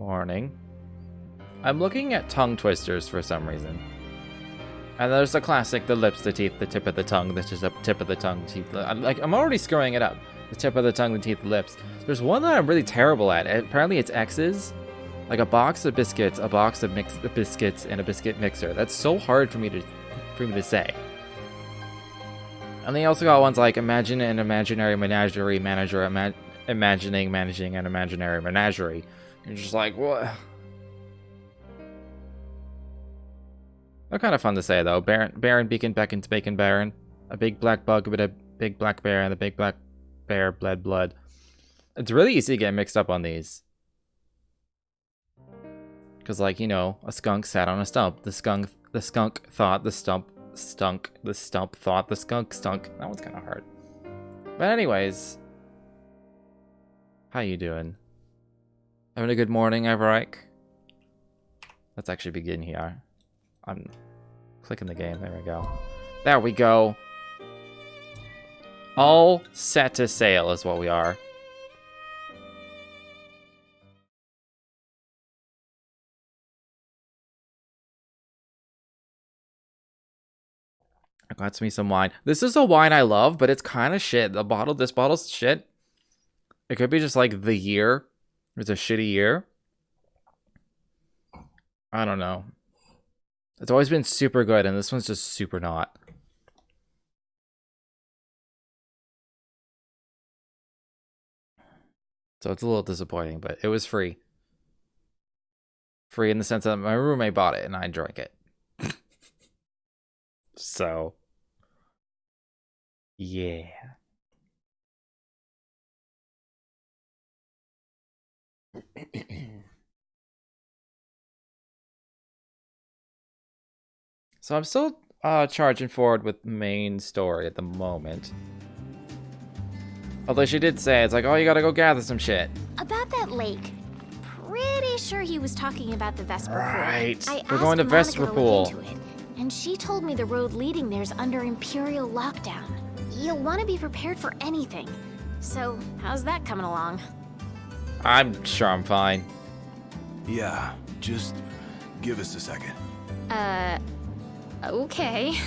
Morning. I'm looking at tongue twisters for some reason. And there's the classic, the lips, the teeth, the tip of the tongue, the tip of the tongue, teeth. I'm already screwing it up. The tip of the tongue, the teeth, the lips. There's one that I'm really terrible at. Apparently it's X's. Like a box of biscuits, a box of biscuits, and a biscuit mixer. That's so hard for me to say. And they also got ones like imagine an imaginary menagerie manager, imagining managing an imaginary menagerie. You're just like, what? They're kind of fun to say though. Baron, beacon, beckons, bacon, baron. A big black bug with a big black bear, and the big black bear bled blood. It's really easy to get mixed up on these. Because, like, you know, a skunk sat on a stump. The skunk thought the stump stunk. The stump thought the skunk stunk. That one's kind of hard. But anyways, how you doing? Having a good morning, Everike? Let's actually begin here. I'm clicking the game. There we go. There we go. All set to sail is what we are. I got me some wine. This is a wine I love, but it's kind of shit. This bottle's shit. It could be just like the year. It's a shitty year. I don't know. It's always been super good, and this one's just super not. So it's a little disappointing, but it was free. Free in the sense that my roommate bought it, and I drank it. So... yeah. So I'm still charging forward with main story at the moment. Although she did say, it's like, oh, you gotta go gather some shit. About that lake. Pretty sure he was talking about the Vesper Pool. Right. We're going to Vesper Pool. Into it, and she told me the road leading there's under Imperial lockdown. You'll want to be prepared for anything. So, how's that coming along? I'm sure I'm fine. Yeah, just give us a second. Okay.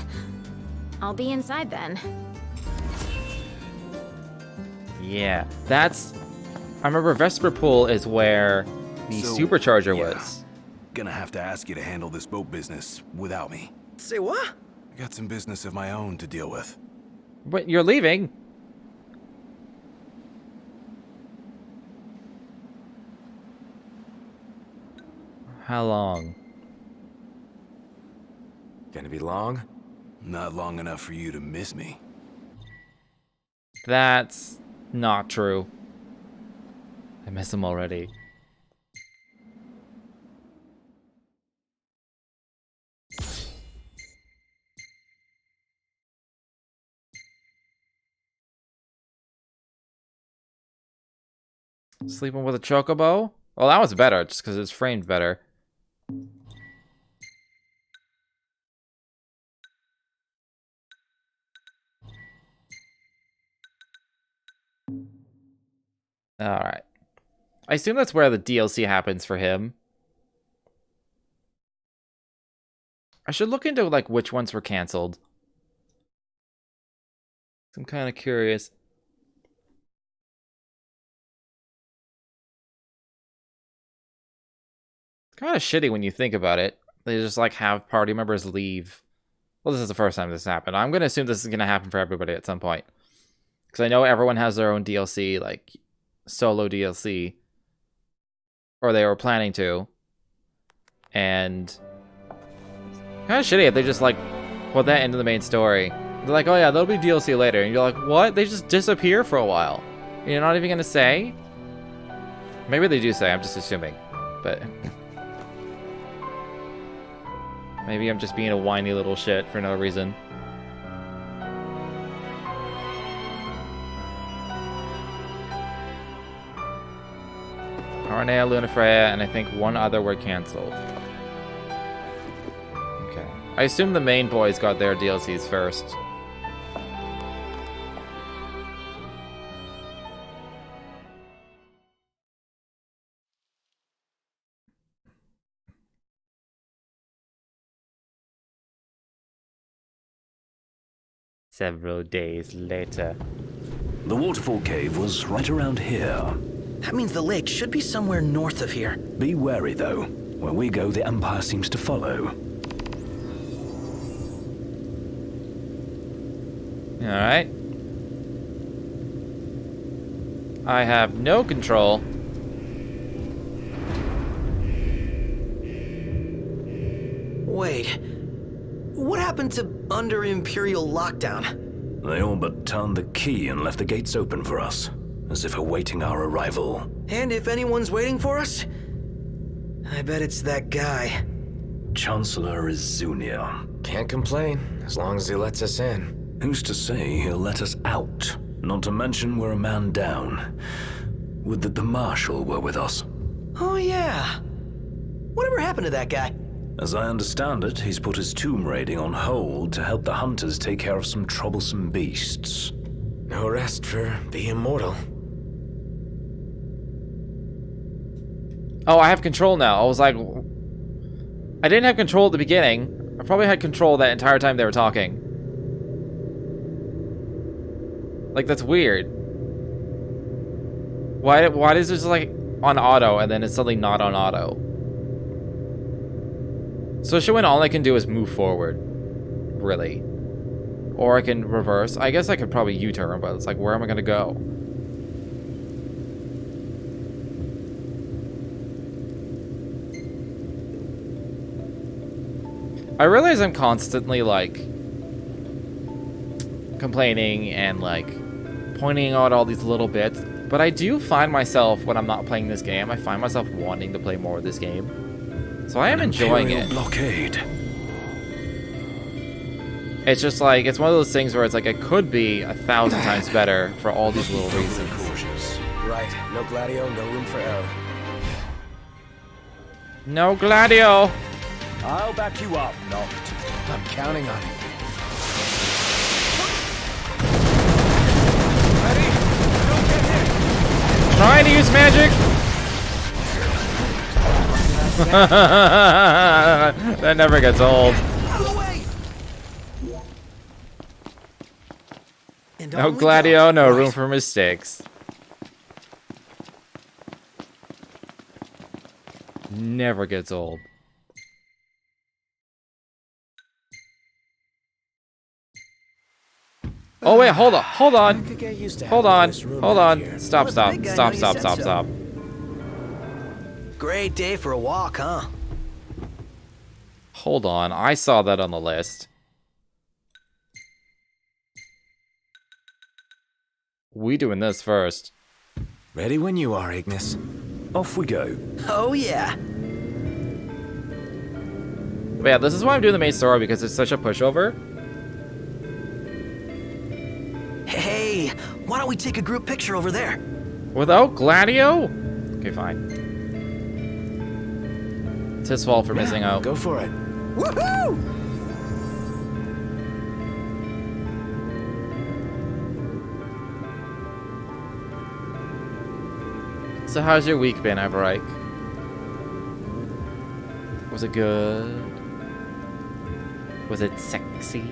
I'll be inside then. Yeah, that's... I remember Vesper Pool is where the supercharger was. Gonna have to ask you to handle this boat business without me. Say what? I got some business of my own to deal with. But you're leaving. How long? Gonna be long? Not long enough for you to miss me. That's not true. I miss him already. Sleeping with a chocobo? Well, that was better, just because it's framed better. Alright. I assume that's where the DLC happens for him. I should look into, like, which ones were cancelled. I'm kind of curious. It's kind of shitty when you think about it. They just, like, have party members leave. Well, this is the first time this happened. I'm going to assume this is going to happen for everybody at some point. Because I know everyone has their own DLC, like, solo DLC. Or they were planning to. And... kind of shitty if they just, like, put that into the main story. They're like, oh yeah, there'll be DLC later. And you're like, what? They just disappear for a while. You're not even going to say? Maybe they do say, I'm just assuming. But... maybe I'm just being a whiny little shit for no reason. Aranea, Lunafreya, and I think one other were cancelled. Okay. I assume the main boys got their DLCs first. Several days later. The waterfall cave was right around here. That means the lake should be somewhere north of here. Be wary, though. Where we go, the Empire seems to follow. Alright. I have no control. Wait. What happened to under Imperial lockdown? They all but turned the key and left the gates open for us, as if awaiting our arrival. And if anyone's waiting for us, I bet it's that guy. Chancellor Izunia. Can't complain, as long as he lets us in. Who's to say he'll let us out? Not to mention we're a man down. Would that the Marshal were with us. Oh yeah. Whatever happened to that guy? As I understand it, he's put his tomb raiding on hold to help the hunters take care of some troublesome beasts. No rest for the immortal. Oh, I have control now. I was like... I didn't have control at the beginning. I probably had control that entire time they were talking. Like, that's weird. Why is it just like on auto and then it's suddenly not on auto? So Highwind, all I can do is move forward. Really. Or I can reverse. I guess I could probably U-turn, but it's like, where am I gonna go? I realize I'm constantly, like, complaining and, like, pointing out all these little bits, but I do find myself, when I'm not playing this game, I find myself wanting to play more of this game. So I am enjoying it. Blockade. It's just like, it's one of those things where it's like, it could be 1,000 times better for all these little reasons. Right, no Gladio, no room for error. No Gladio! I'll back you up, Noct. I'm counting on it. Trying to use magic! That never gets old. No Gladio, no room for mistakes. Never gets old. Oh wait, hold on, hold on. Hold on. Stop. Great day for a walk, huh? Hold on, I saw that on the list. We doing this first. Ready when you are, Ignis. Off we go. Oh yeah. But yeah, this is why I'm doing the main story, because it's such a pushover. Hey, why don't we take a group picture over there? Without Gladio? Okay, fine. It's his fault for missing out. Go for it. Woohoo! So how's your week been, Everike? Was it good? Was it sexy?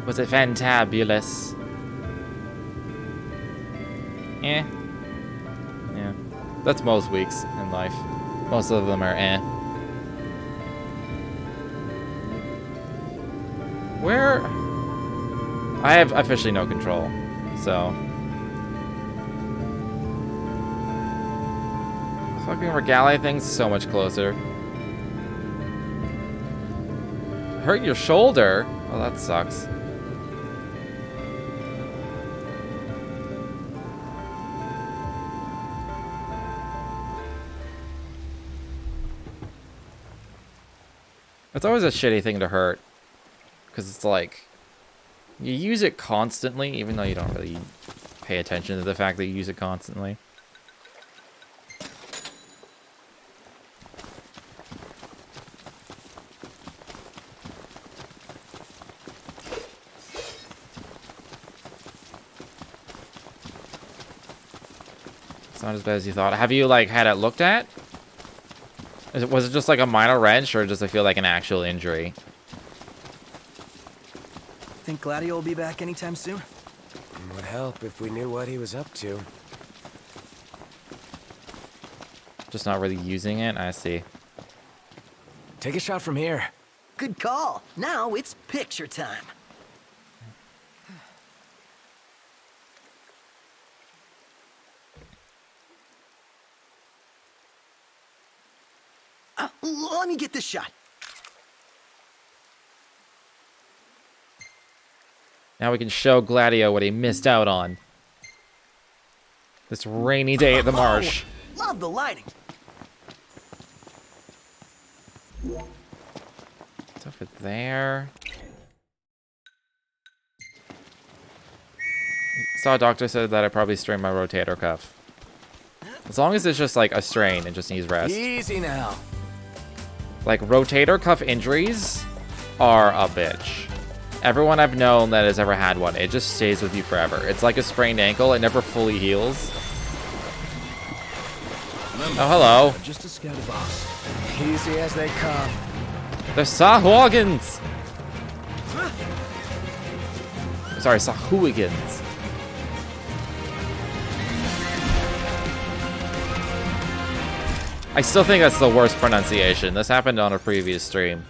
Was it fantabulous? Eh. Yeah. That's most weeks in life. Most of them are eh. Where? I have officially no control, so. Fucking Regalia thing's so much closer. Hurt your shoulder? Oh, that sucks. It's always a shitty thing to hurt. Because it's like, you use it constantly, even though you don't really pay attention to the fact that you use it constantly. It's not as bad as you thought. Have you, like, had it looked at? Was it just like a minor wrench, or does it feel like an actual injury? think Gladio will be back anytime soon? Would help if we knew what he was up to. Just not really using it. I see. Take a shot from here. Good call. Now it's picture time. Let me get this shot. Now we can show Gladio what he missed out on. This rainy day at the marsh. Love the lighting. It's over there. Saw a doctor said that I probably strained my rotator cuff. As long as it's just like a strain and just needs rest. Easy now. Like, rotator cuff injuries are a bitch. Everyone I've known that has ever had one, it just stays with you forever. It's like a sprained ankle, it never fully heals. Oh, hello. Just a scout boss. Easy as they come. The Sahuagins! Sorry, Sahuagins. I still think that's the worst pronunciation. This happened on a previous stream.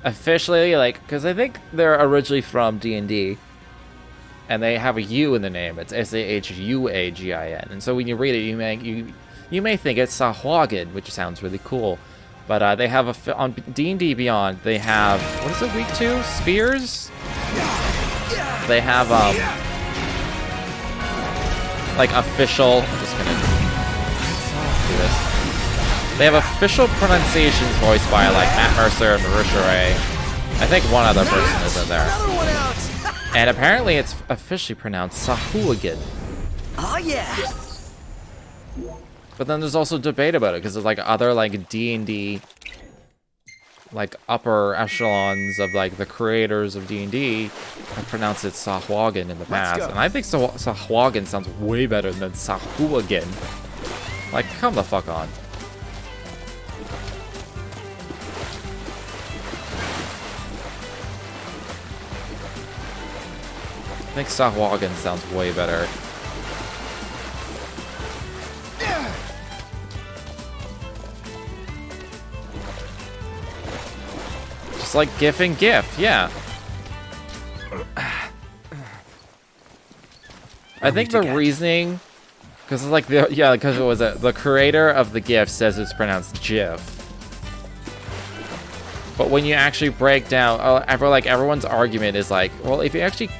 Officially, like, because I think they're originally from D&D, and they have a U in the name. It's Sahuagin, and so when you read it, you may think it's Sahuagin, which sounds really cool. But they have on D&D Beyond. They have, what is it? Week 2 spears. They have like official. I'm just gonna do this. They have official pronunciations voiced by like Matt Mercer and Marisha Ray. I think one other person is in there. And apparently it's officially pronounced Sahuagin. Oh yeah. But then there's also debate about it because there's like other like D&D like upper echelons of like the creators of D&D have pronounced it Sahuagin in the past. And I think Sahuagin sounds way better than Sahuagin. Like, come the fuck on. I think Sahuagin sounds way better. Just like GIF and GIF, yeah. I think the reasoning, because it's like because it was the creator of the GIF says it's pronounced GIF. But when you actually break down, like everyone's argument is like, well, if you actually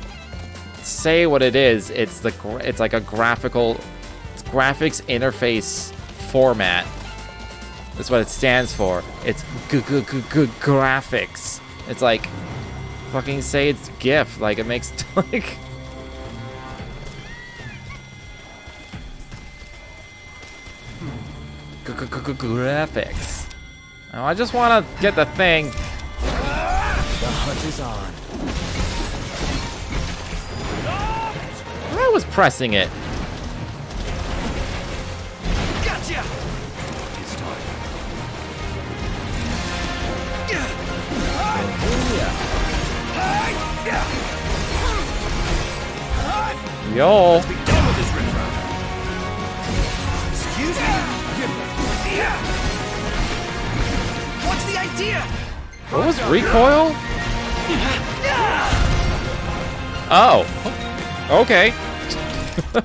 say what it is, it's like a graphics interface format. That's what it stands for. It's graphics. It's like fucking say it's GIF. Like it makes like graphics. Oh, I just want to get the thing. The hunt is on. I was pressing it. Gotcha. It's time. Yo. Be done with this riffraff. Excuse me. What's the idea? What was recoil? Oh. Okay. I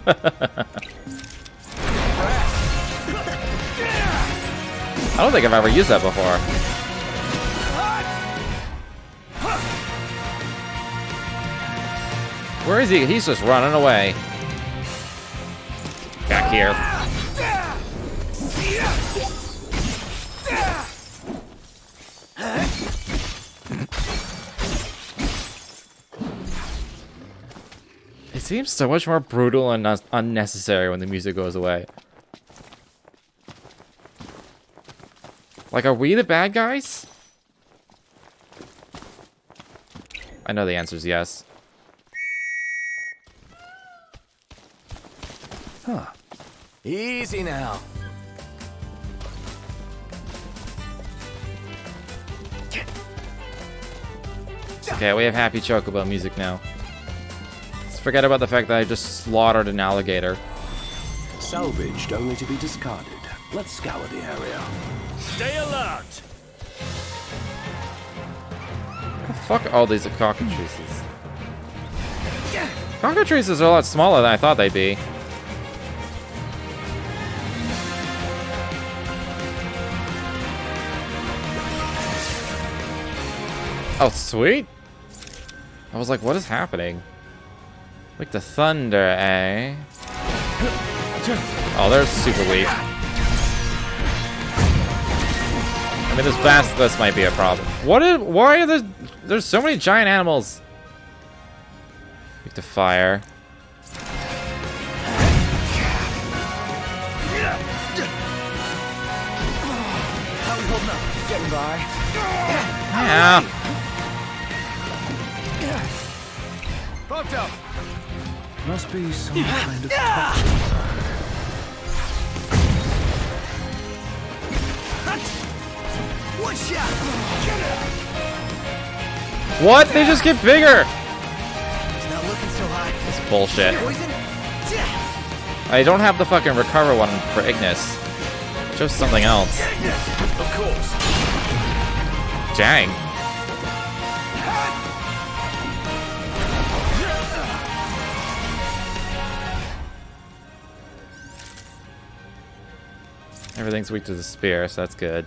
don't think I've ever used that before. Where is he? He's just running away. Back here. It seems so much more brutal and unnecessary when the music goes away. Like, are we the bad guys? I know the answer is yes. Huh. Easy now. Okay, we have happy chocobo music now. Let's forget about the fact that I just slaughtered an alligator. Salvaged only to be discarded. Let's scour the area. Stay alert! Fuck all these cockatrices. Cockatrices are a lot smaller than I thought they'd be. Oh, sweet. I was like, what is happening? Like the thunder, eh? Oh, they're super weak. I mean, this basilisk might be a problem. Why are there's so many giant animals? Weak to fire. How we holding up? Getting by. Yeah. Bumped up. Must be some kind of toxic. One shot. What? They just get bigger. It's not looking so hot. It's bullshit. Poison. I don't have the fucking recover one for Ignis. Just something else. Of course. Dang. Everything's weak to the spear, so that's good.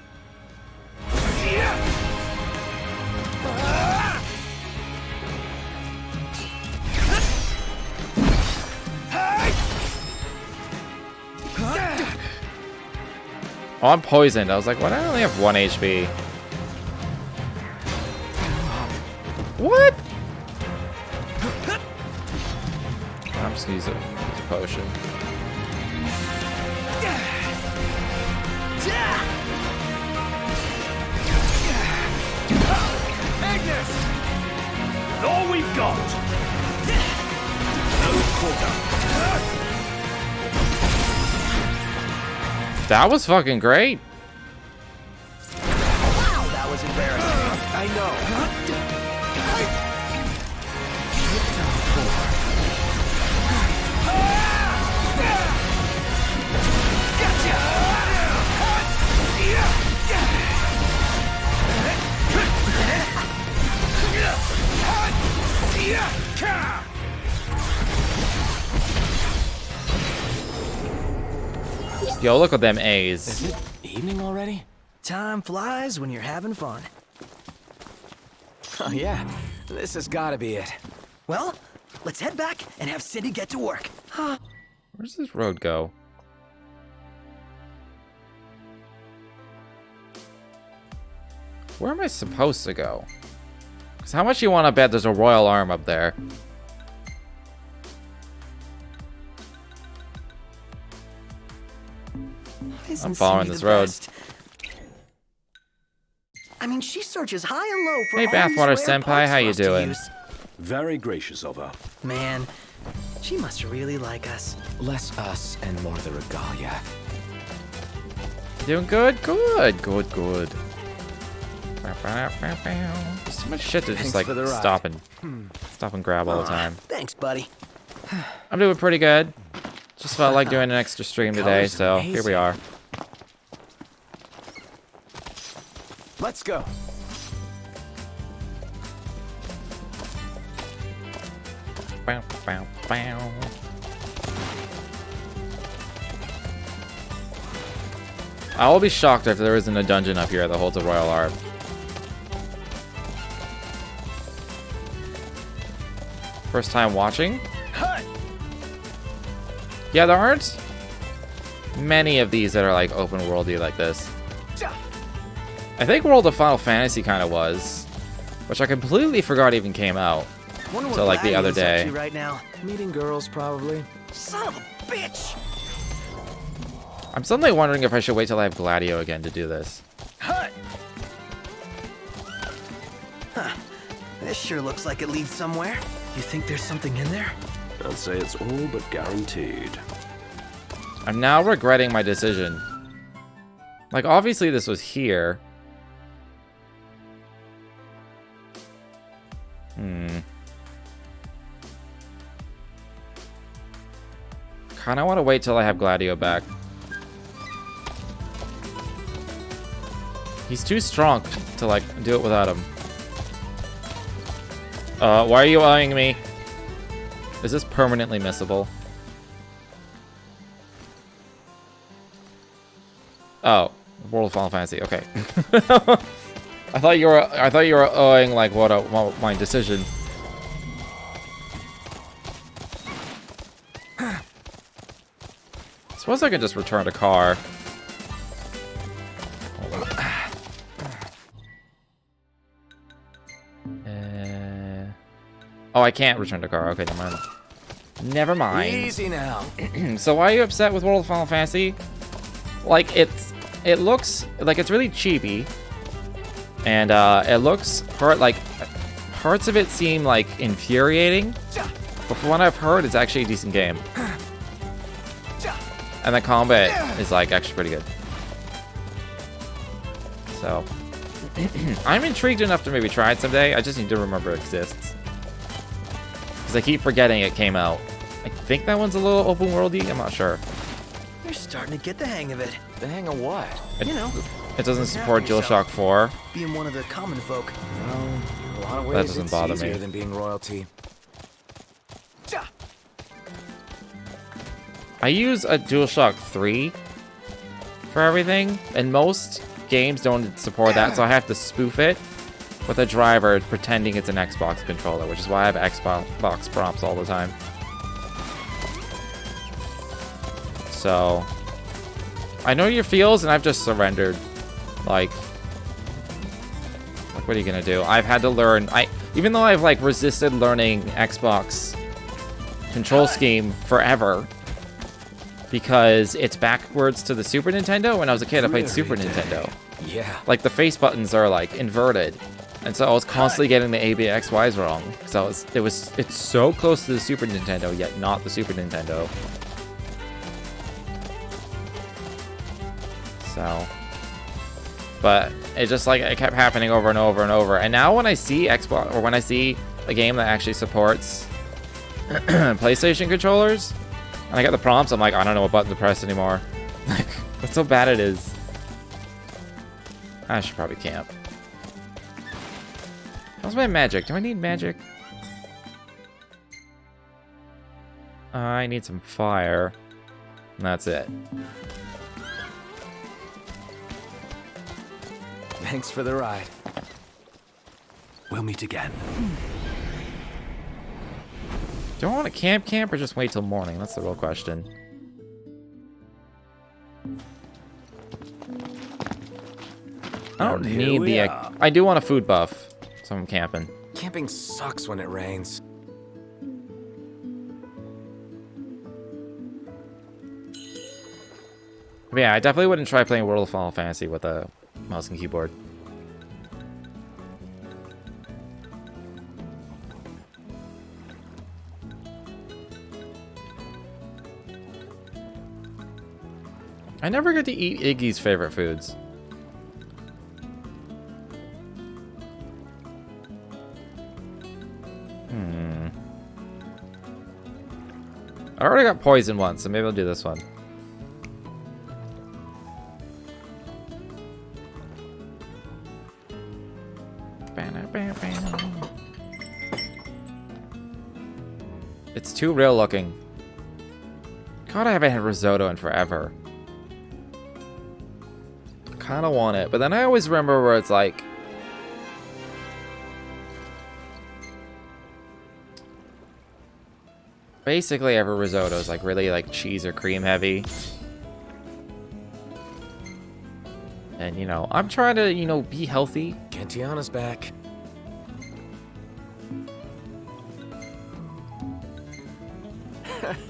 Oh, I'm poisoned. I was like, what? I only have 1 HP. What? I'm just gonna use a potion. All we've got! No quarter. That was fucking great. Wow, that was embarrassing. I know. Yo, look at them A's. Is it evening already? Time flies when you're having fun. Oh yeah, this has got to be it. Well, let's head back and have Cindy get to work. Where's this road go? Where am I supposed to go? Because how much you want to bet there's a royal arm up there? I'm following this road. I mean, she searches high and low for Hey, all these Bathwater rare Senpai, parts how for you us to doing? use. Very gracious of her. Man, she must really like us. Less us and more the regalia. Doing good? Good, good, good. There's too much shit to just Thanks like for the ride. stop and grab all the time. Thanks, buddy. I'm doing pretty good. Just felt like doing an extra stream today, Color's so here we amazing. are. Let's go. Bow, bow, bow. I will be shocked if there isn't a dungeon up here that holds a royal arm. First time watching? Yeah, there aren't many of these that are like open worldy like this. I think World of Final Fantasy kind of was, which I completely forgot even came out. Wonder what So, like, the other Gladiator's up day. to right now. Meeting girls, probably. Son of a bitch! I'm suddenly wondering if I should wait till I have Gladio again to do this. This sure looks like it leads somewhere. You think there's something in there? I'd say it's all but guaranteed. I'm now regretting my decision. Like, obviously this was here. kind of want to wait till I have Gladio back. He's too strong to, like, do it without him. Why are you eyeing me? Is this permanently missable? Oh, World of Final Fantasy. Okay. I thought you were eyeing, like, what my decision. Suppose I could just return to car. Oh, I can't return to car. Okay, never mind. Never mind. Easy now. So why are you upset with World of Final Fantasy? Like, it looks like it's really chibi, and it looks like parts of it seem like infuriating. But from what I've heard, it's actually a decent game, and the combat is like actually pretty good. So I'm intrigued enough to maybe try it someday. I just need to remember it exists. Because I keep forgetting it came out. I think that one's a little open worldy. I'm not sure. You're starting to get the hang of it. The hang of what? You know, It doesn't support DualShock 4. being one of the common folk. Well, in a lot of ways, That doesn't it's bother easier me. than being royalty. I use a DualShock 3 for everything, and most games don't support that, so I have to spoof it with a driver pretending it's an Xbox controller, which is why I have Xbox prompts all the time. So, I know your feels, and I've just surrendered. Like, what are you gonna do? I've had to learn. Even though I've like resisted learning Xbox control scheme forever, because it's backwards to the Super Nintendo. When I was a kid, I played Super Nintendo. Yeah. Like, the face buttons are, like, inverted. And so I was constantly getting the A, B, X, Ys wrong. Because it's so close to the Super Nintendo, yet not the Super Nintendo. So. But it just, like, it kept happening over and over and over. And now when I see Xbox, or when I see a game that actually supports PlayStation controllers, and I get the prompts, I'm like, I don't know what button to press anymore. Like, that's how bad it is. I should probably camp. How's my magic? Do I need magic? I need some fire. And that's it. Thanks for the ride. We'll meet again. Do I want to camp or just wait till morning? That's the real question. I don't And here need we the... are. I do want a food buff, so I'm camping. Camping sucks when it rains. But yeah, I definitely wouldn't try playing World of Final Fantasy with a mouse and keyboard. I never get to eat Iggy's favorite foods. I already got poisoned once, so maybe I'll do this one. It's too real looking. God, I haven't had risotto in forever. Kind of want it, but then I always remember where it's like, basically every risotto is like really like cheese or cream heavy. And you know, I'm trying to, you know, be healthy. Cantiana's back.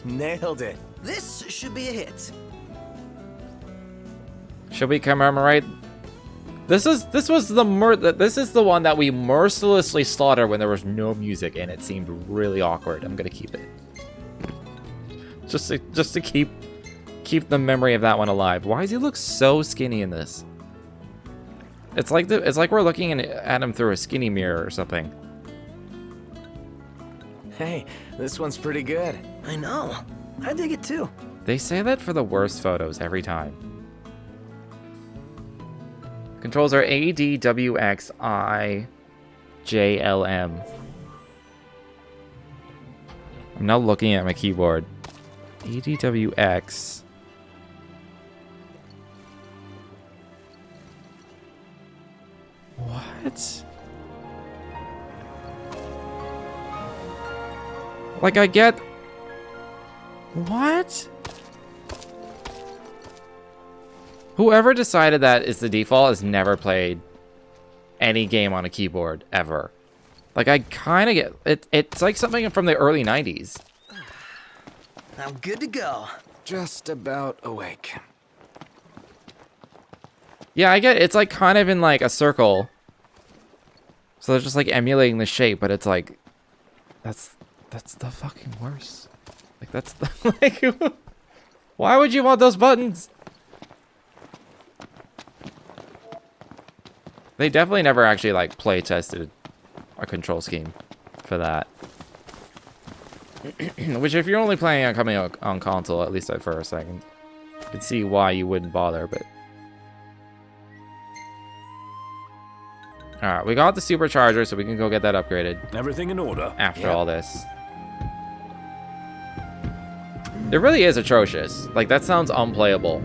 Nailed it. This should be a hit. Should we commemorate? This is the one that we mercilessly slaughtered when there was no music and it seemed really awkward. I'm gonna keep it. Just to keep the memory of that one alive. Why does he look so skinny in this? It's like we're looking at him through a skinny mirror or something. Hey, this one's pretty good. I know. I dig it too. They say that for the worst photos every time. Controls are A, D, W, X, I, J, L, M. I'm now looking at my keyboard. A, D, W, X. What? Like, I get... What? Whoever decided that is the default has never played any game on a keyboard, ever. Like, I kind of get... It's like something from the early 90s. I'm good to go. Just about awake. Yeah, I get it. It's like kind of in like a circle. So they're just like emulating the shape, but it's like... That's the fucking worst. Like, that's the... Like, why would you want those buttons? They definitely never actually, like, play tested a control scheme for that. Which, if you're only playing on coming out on console, at least for a second, I can see why you wouldn't bother, but... Alright, we got the supercharger, so we can go get that upgraded. Everything in order? After all this. It really is atrocious. Like, that sounds unplayable.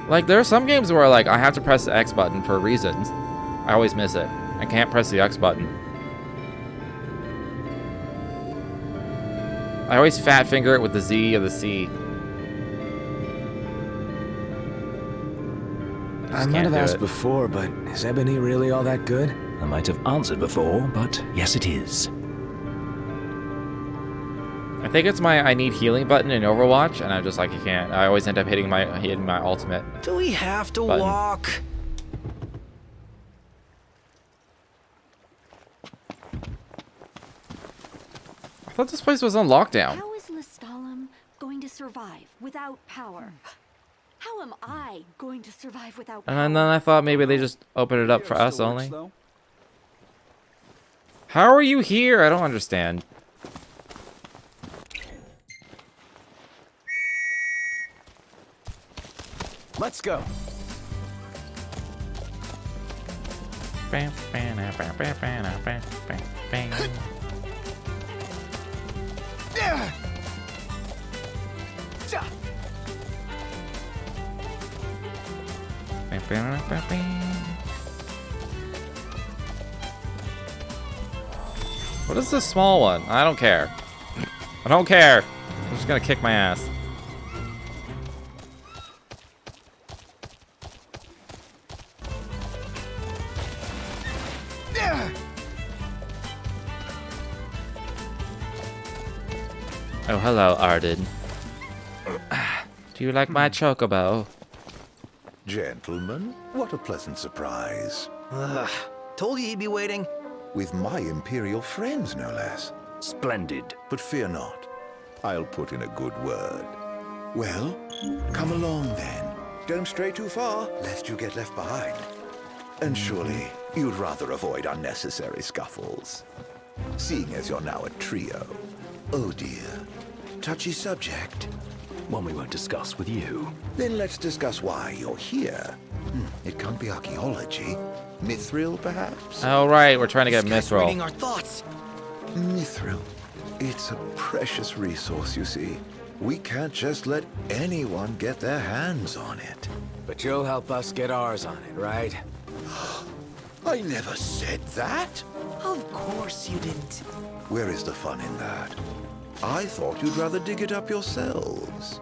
Like, there are some games where, like, I have to press the X button for reasons. I always miss it. I can't press the X button. I always fat finger it with the Z or the C. I might have asked before, but is Ebony really all that good? I might have answered before, but yes, it is. I think it's my I need healing button in Overwatch, and I'm just like, I can't. I always end up hitting my ultimate. Do we have to Button. walk? I thought this place was on lockdown. How is Lestalem going to survive without power? How am I going to survive without power? And then I thought maybe they just opened it up for us only. How are you here? I don't understand. Let's go. What is this small one? I don't care. I don't care. I'm just gonna kick my ass. Oh, hello, Arden. Do you like my chocobo? Gentlemen, what a pleasant surprise. Ugh. Told you he'd be waiting. With my imperial friends, no less. Splendid. But fear not. I'll put in a good word. Well, come along then. Don't stray too far, lest you get left behind. And surely, you'd rather avoid unnecessary scuffles. Seeing as you're now a trio. Oh dear. Touchy subject. One we won't discuss with you. Then let's discuss why you're here. It can't be archaeology. Mithril, perhaps? Oh, right, we're trying to get This guy's reading Mithril. our thoughts. Mithril. It's a precious resource, you see. We can't just let anyone get their hands on it. But you'll help us get ours on it, right? I never said that. Of course you didn't. Where is the fun in that? I thought you'd rather dig it up yourselves.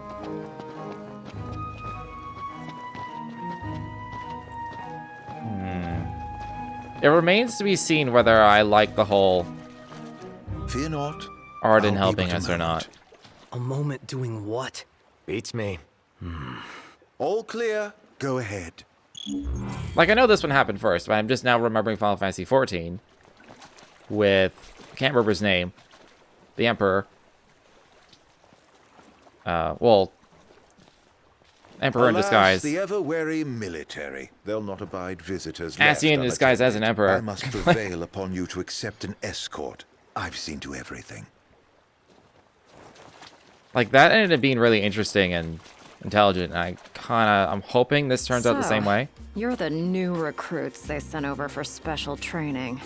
It remains to be seen whether I like the whole Fear not. Arden I'll be helping but a us or not. moment. A moment doing what? Beats me. All clear. Go ahead. Like, I know this one happened first, but I'm just now remembering Final Fantasy XIV with, I can't remember his name, the Emperor. Well, Emperor in Alas, disguise. the ever-wary military. They'll not abide visitors. As he in left disguise as an unattended. emperor. I must prevail upon you to accept an escort. I've seen to everything. Like, that ended up being really interesting and intelligent, and I'm hoping this turns out the same way. You're the new recruits they sent over for special training.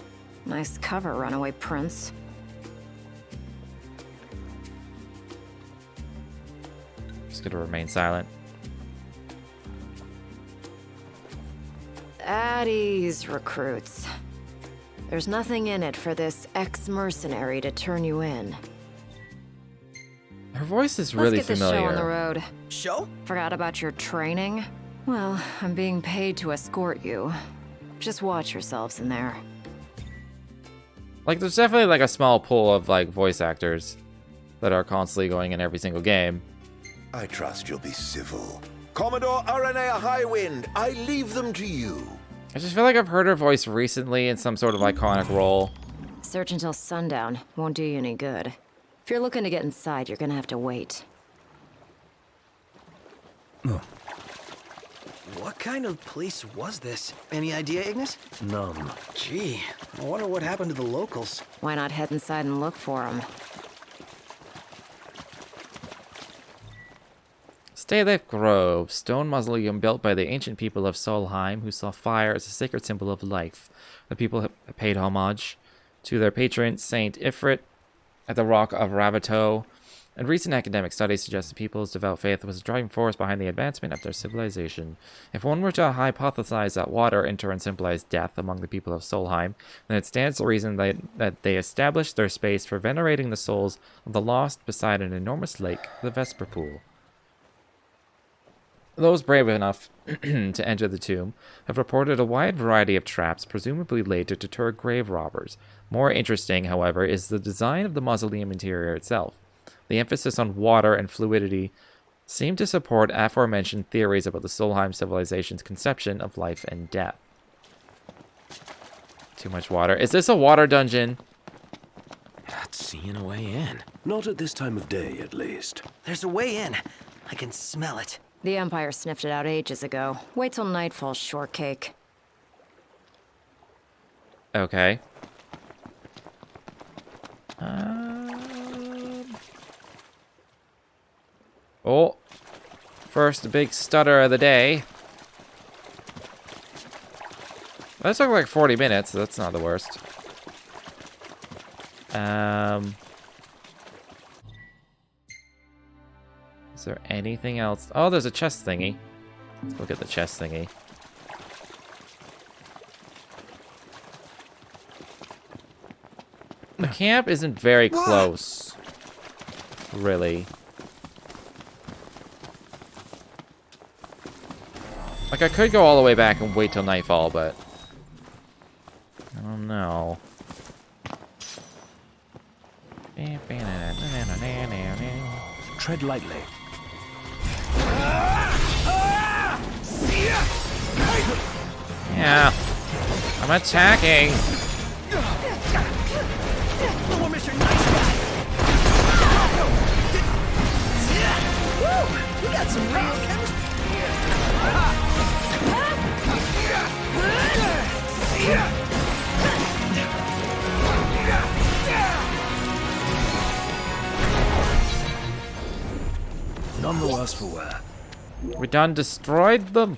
Nice cover, runaway prince. Just gonna remain silent. At ease, recruits. There's nothing in it for this ex-mercenary to turn you in. Her voice is really Let's get familiar. this show on the road. Show? Forgot about your training? Well, I'm being paid to escort you. Just watch yourselves in there. Like, there's definitely like a small pool of like voice actors that are constantly going in every single game. I trust you'll be civil. Commodore Aranea Highwind, I leave them to you. I just feel like I've heard her voice recently in some sort of iconic role. Search until sundown. Won't do you any good. If you're looking to get inside, you're gonna have to wait. What kind of place was this? Any idea, Ignis? None. Gee, I wonder what happened to the locals. Why not head inside and look for them? Stay-Lift Grove, stone mausoleum built by the ancient people of Solheim, who saw fire as a sacred symbol of life. The people paid homage to their patron, Saint Ifrit, at the Rock of Ravito, and recent academic studies suggest the people's devout faith was a driving force behind the advancement of their civilization. If one were to hypothesize that water in turn symbolized death among the people of Solheim, then it stands to reason that they established their space for venerating the souls of the lost beside an enormous lake, the Vesper Pool. Those brave enough to enter the tomb have reported a wide variety of traps, presumably laid to deter grave robbers. More interesting, however, is the design of the mausoleum interior itself. The emphasis on water and fluidity seem to support aforementioned theories about the Solheim civilization's conception of life and death. Too much water. Is this a water dungeon? Not seeing a way in. Not at this time of day, at least. There's a way in. I can smell it. The Empire sniffed it out ages ago. Wait till nightfall, shortcake. Okay. Oh. First big stutter of the day. That took like 40 minutes, so that's not the worst. Is there anything else? Oh, there's a chest thingy. Let's look at the chest thingy. The camp isn't very close. Really. Like, I could go all the way back and wait till nightfall, but I don't know. Tread lightly. Yeah. I'm attacking. We got some real chemistry. None the worse for wear. We done destroyed them.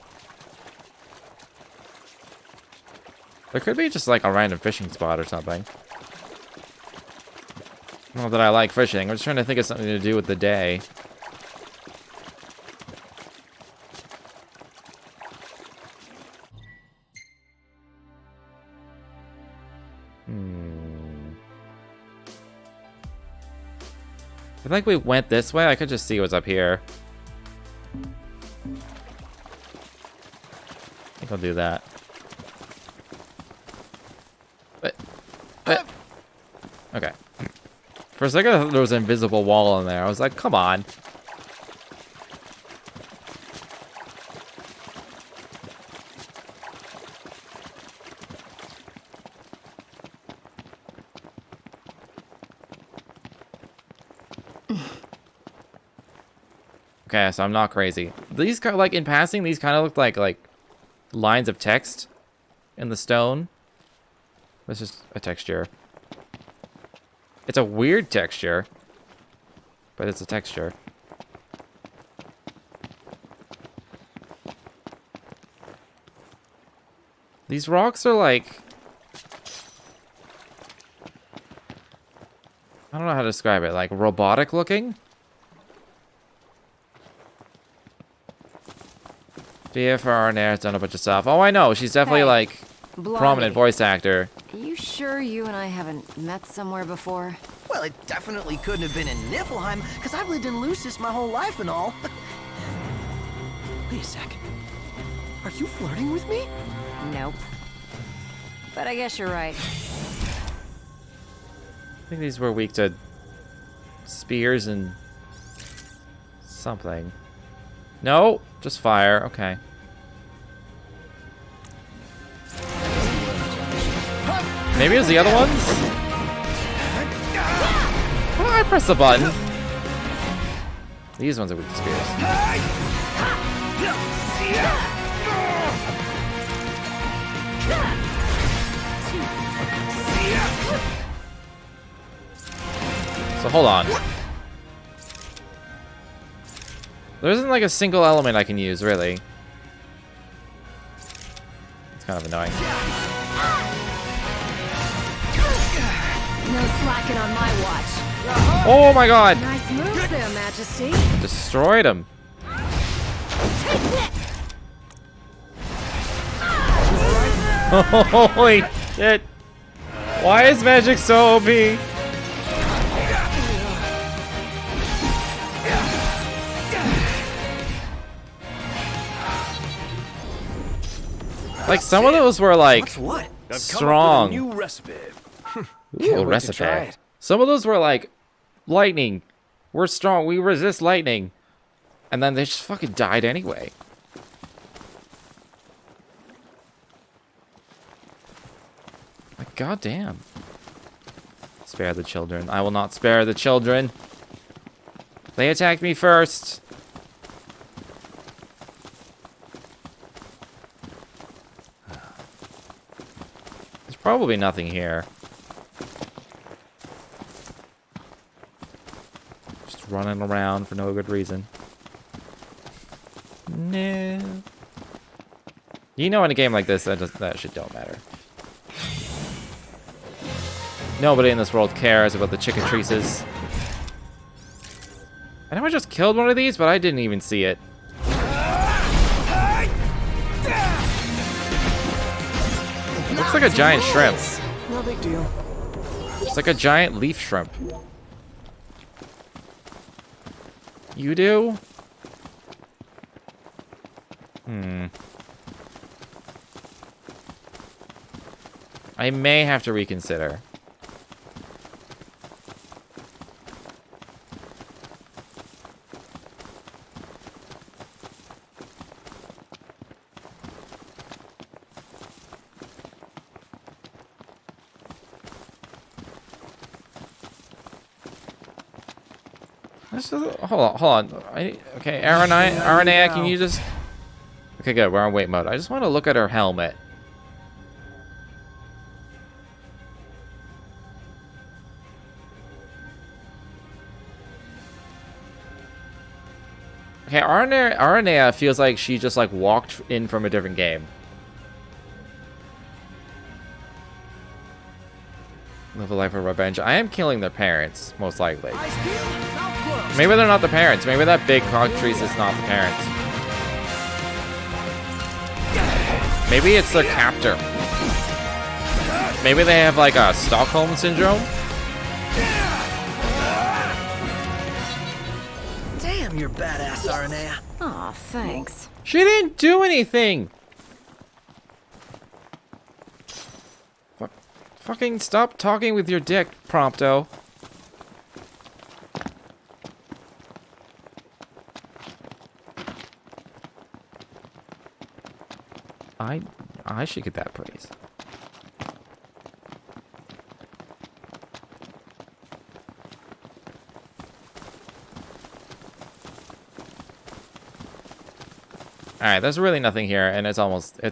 There could be just like a random fishing spot or something. Not that I like fishing. I'm just trying to think of something to do with the day. I think we went this way. I could just see what's up here. I think I'll do that. Okay. For a second, I thought there was an invisible wall in there. I was like, come on. Okay, so I'm not crazy. These, like, in passing, these kind of look like lines of text in the stone. It's just a texture. It's a weird texture. But it's a texture. These rocks are like... I don't know how to describe it. Like robotic looking? DFR has done a bunch of stuff. Oh, I know. She's definitely Hey, like Blondie. prominent voice actor. Are you sure you and I haven't met somewhere before? Well, it definitely couldn't have been in Niflheim, because I've lived in Lucis my whole life and all. Wait a sec. Are you flirting with me? Nope. But I guess you're right. I think these were weak to spears and something. No, just fire. Okay. Maybe it was the other ones? Oh, I pressed the button. These ones are weak to spears. So hold on. There isn't like a single element I can use, really. It's kind of annoying. No slacking on my watch. Oh my god! Nice moves there, Majesty. Destroyed him. Holy shit. Why is magic so OP? Like some of those were like What's what? I've come up strong. with a new recipe. Ooh, wait to try recipe. it. Some of those were like lightning. We're strong. We resist lightning. And then they just fucking died anyway. Like, goddamn. Spare the children. I will not spare the children. They attacked me first. There's probably nothing here. Just running around for no good reason. No. You know, in a game like this, that shit don't matter. Nobody in this world cares about the cicatrizes. I know I just killed one of these, but I didn't even see it. Looks like a giant shrimp. No big deal. It's like a giant leaf shrimp. You do? I may have to reconsider. Hold on. Okay, Aranea, can you just... Okay, good, we're on wait mode. I just want to look at her helmet. Okay, Aranea feels like she just, like, walked in from a different game. Live a life of revenge. I am killing their parents, most likely. Maybe they're not the parents. Maybe that big cockatrice is not the parents. Maybe it's their captor. Maybe they have like a Stockholm syndrome. Damn, you're badass, Aranea. Aw, thanks. She didn't do anything. Fucking stop talking with your dick, Prompto. I should get that praise. Alright, there's really nothing here, and it's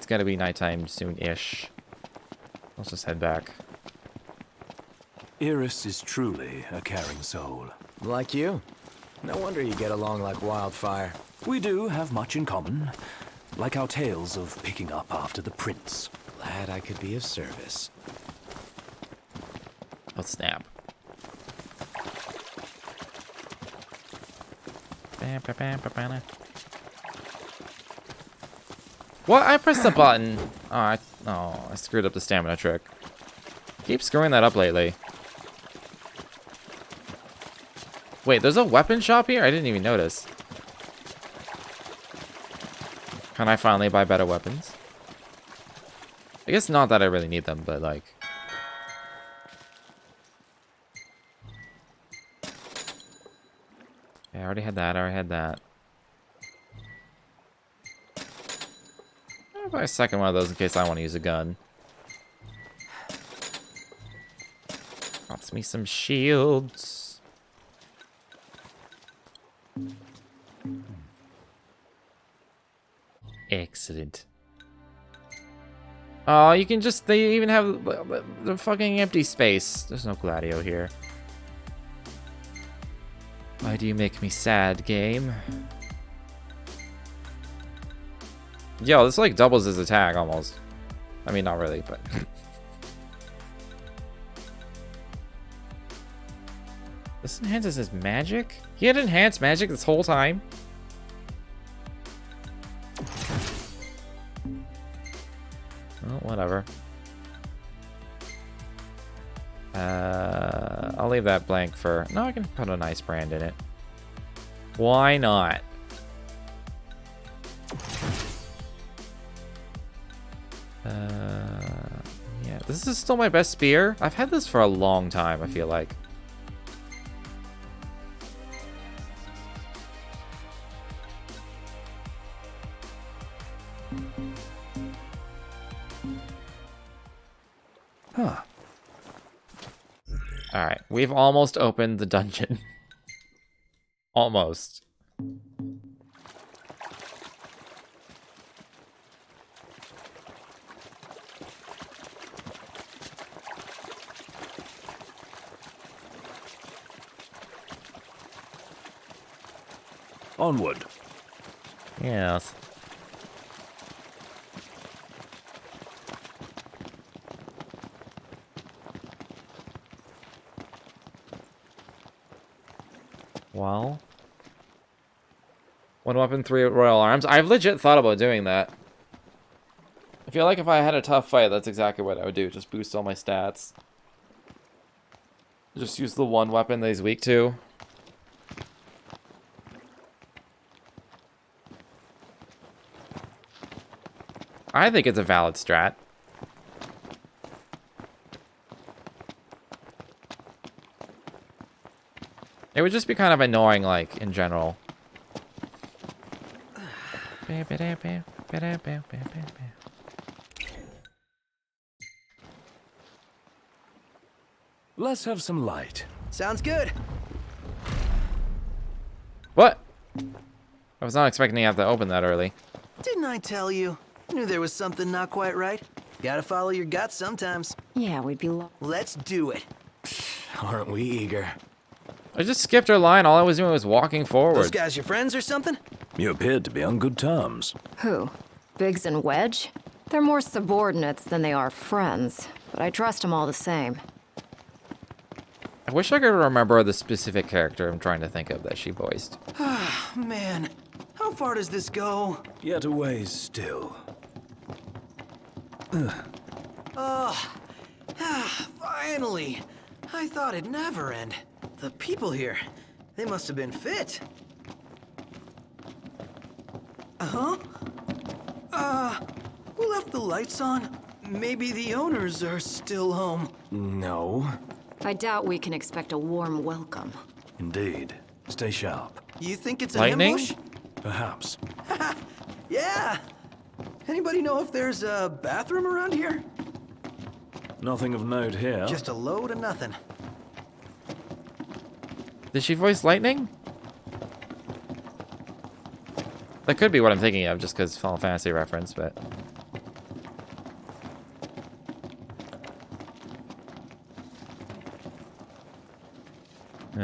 gonna be nighttime soon-ish. Let's just head back. Iris is truly a caring soul. Like you. No wonder you get along like wildfire. We do have much in common, like our tales of picking up after the prince. Glad I could be of service. Oh, snap. What? I pressed the button. Oh, I screwed up the stamina trick. Keep screwing that up lately. Wait, there's a weapon shop here? I didn't even notice. Can I finally buy better weapons? I guess not that I really need them, but like... Yeah, I already had that, I'll buy a second one of those in case I want to use a gun. Cost me some shields. Excellent. Oh, you can just... They even have the fucking empty space. There's no Gladio here. Why do you make me sad, game? Yo, this like doubles his attack almost. I mean, not really, but... This enhances his magic? He had enhanced magic this whole time? Well, whatever. I'll leave that blank for... No, I can put a nice brand in it. Why not? Yeah, this is still my best spear. I've had this for a long time, I feel like. Huh. Alright, we've almost opened the dungeon. Almost. Onward. Yes. Well, one weapon, 3 royal arms. I've legit thought about doing that. I feel like if I had a tough fight, that's exactly what I would do. Just boost all my stats. Just use the one weapon that he's weak to. I think it's a valid strat. It would just be kind of annoying, like, in general. Let's have some light. Sounds good. What? I was not expecting to have to open that early. Didn't I tell you? Knew there was something not quite right. Gotta follow your gut sometimes. Yeah, we'd be Let's do it. Aren't we eager? I just skipped her line. All I was doing was walking forward. Those guys your friends or something? You appeared to be on good terms. Who? Biggs and Wedge? They're more subordinates than they are friends, but I trust them all the same. I wish I could remember the specific character I'm trying to think of that she voiced. Man, how far does this go? Yet a ways still. Finally. I thought it'd never end. The people here, they must have been fit. Huh? Who left the lights on? Maybe the owners are still home. No. I doubt we can expect a warm welcome. Indeed. Stay sharp. You think it's an Lightning? ambush? Perhaps. Yeah. Anybody know if there's a bathroom around here? Nothing of note here. Just a load of nothing. Did she voice lightning? That could be what I'm thinking of, just because Final Fantasy reference, but...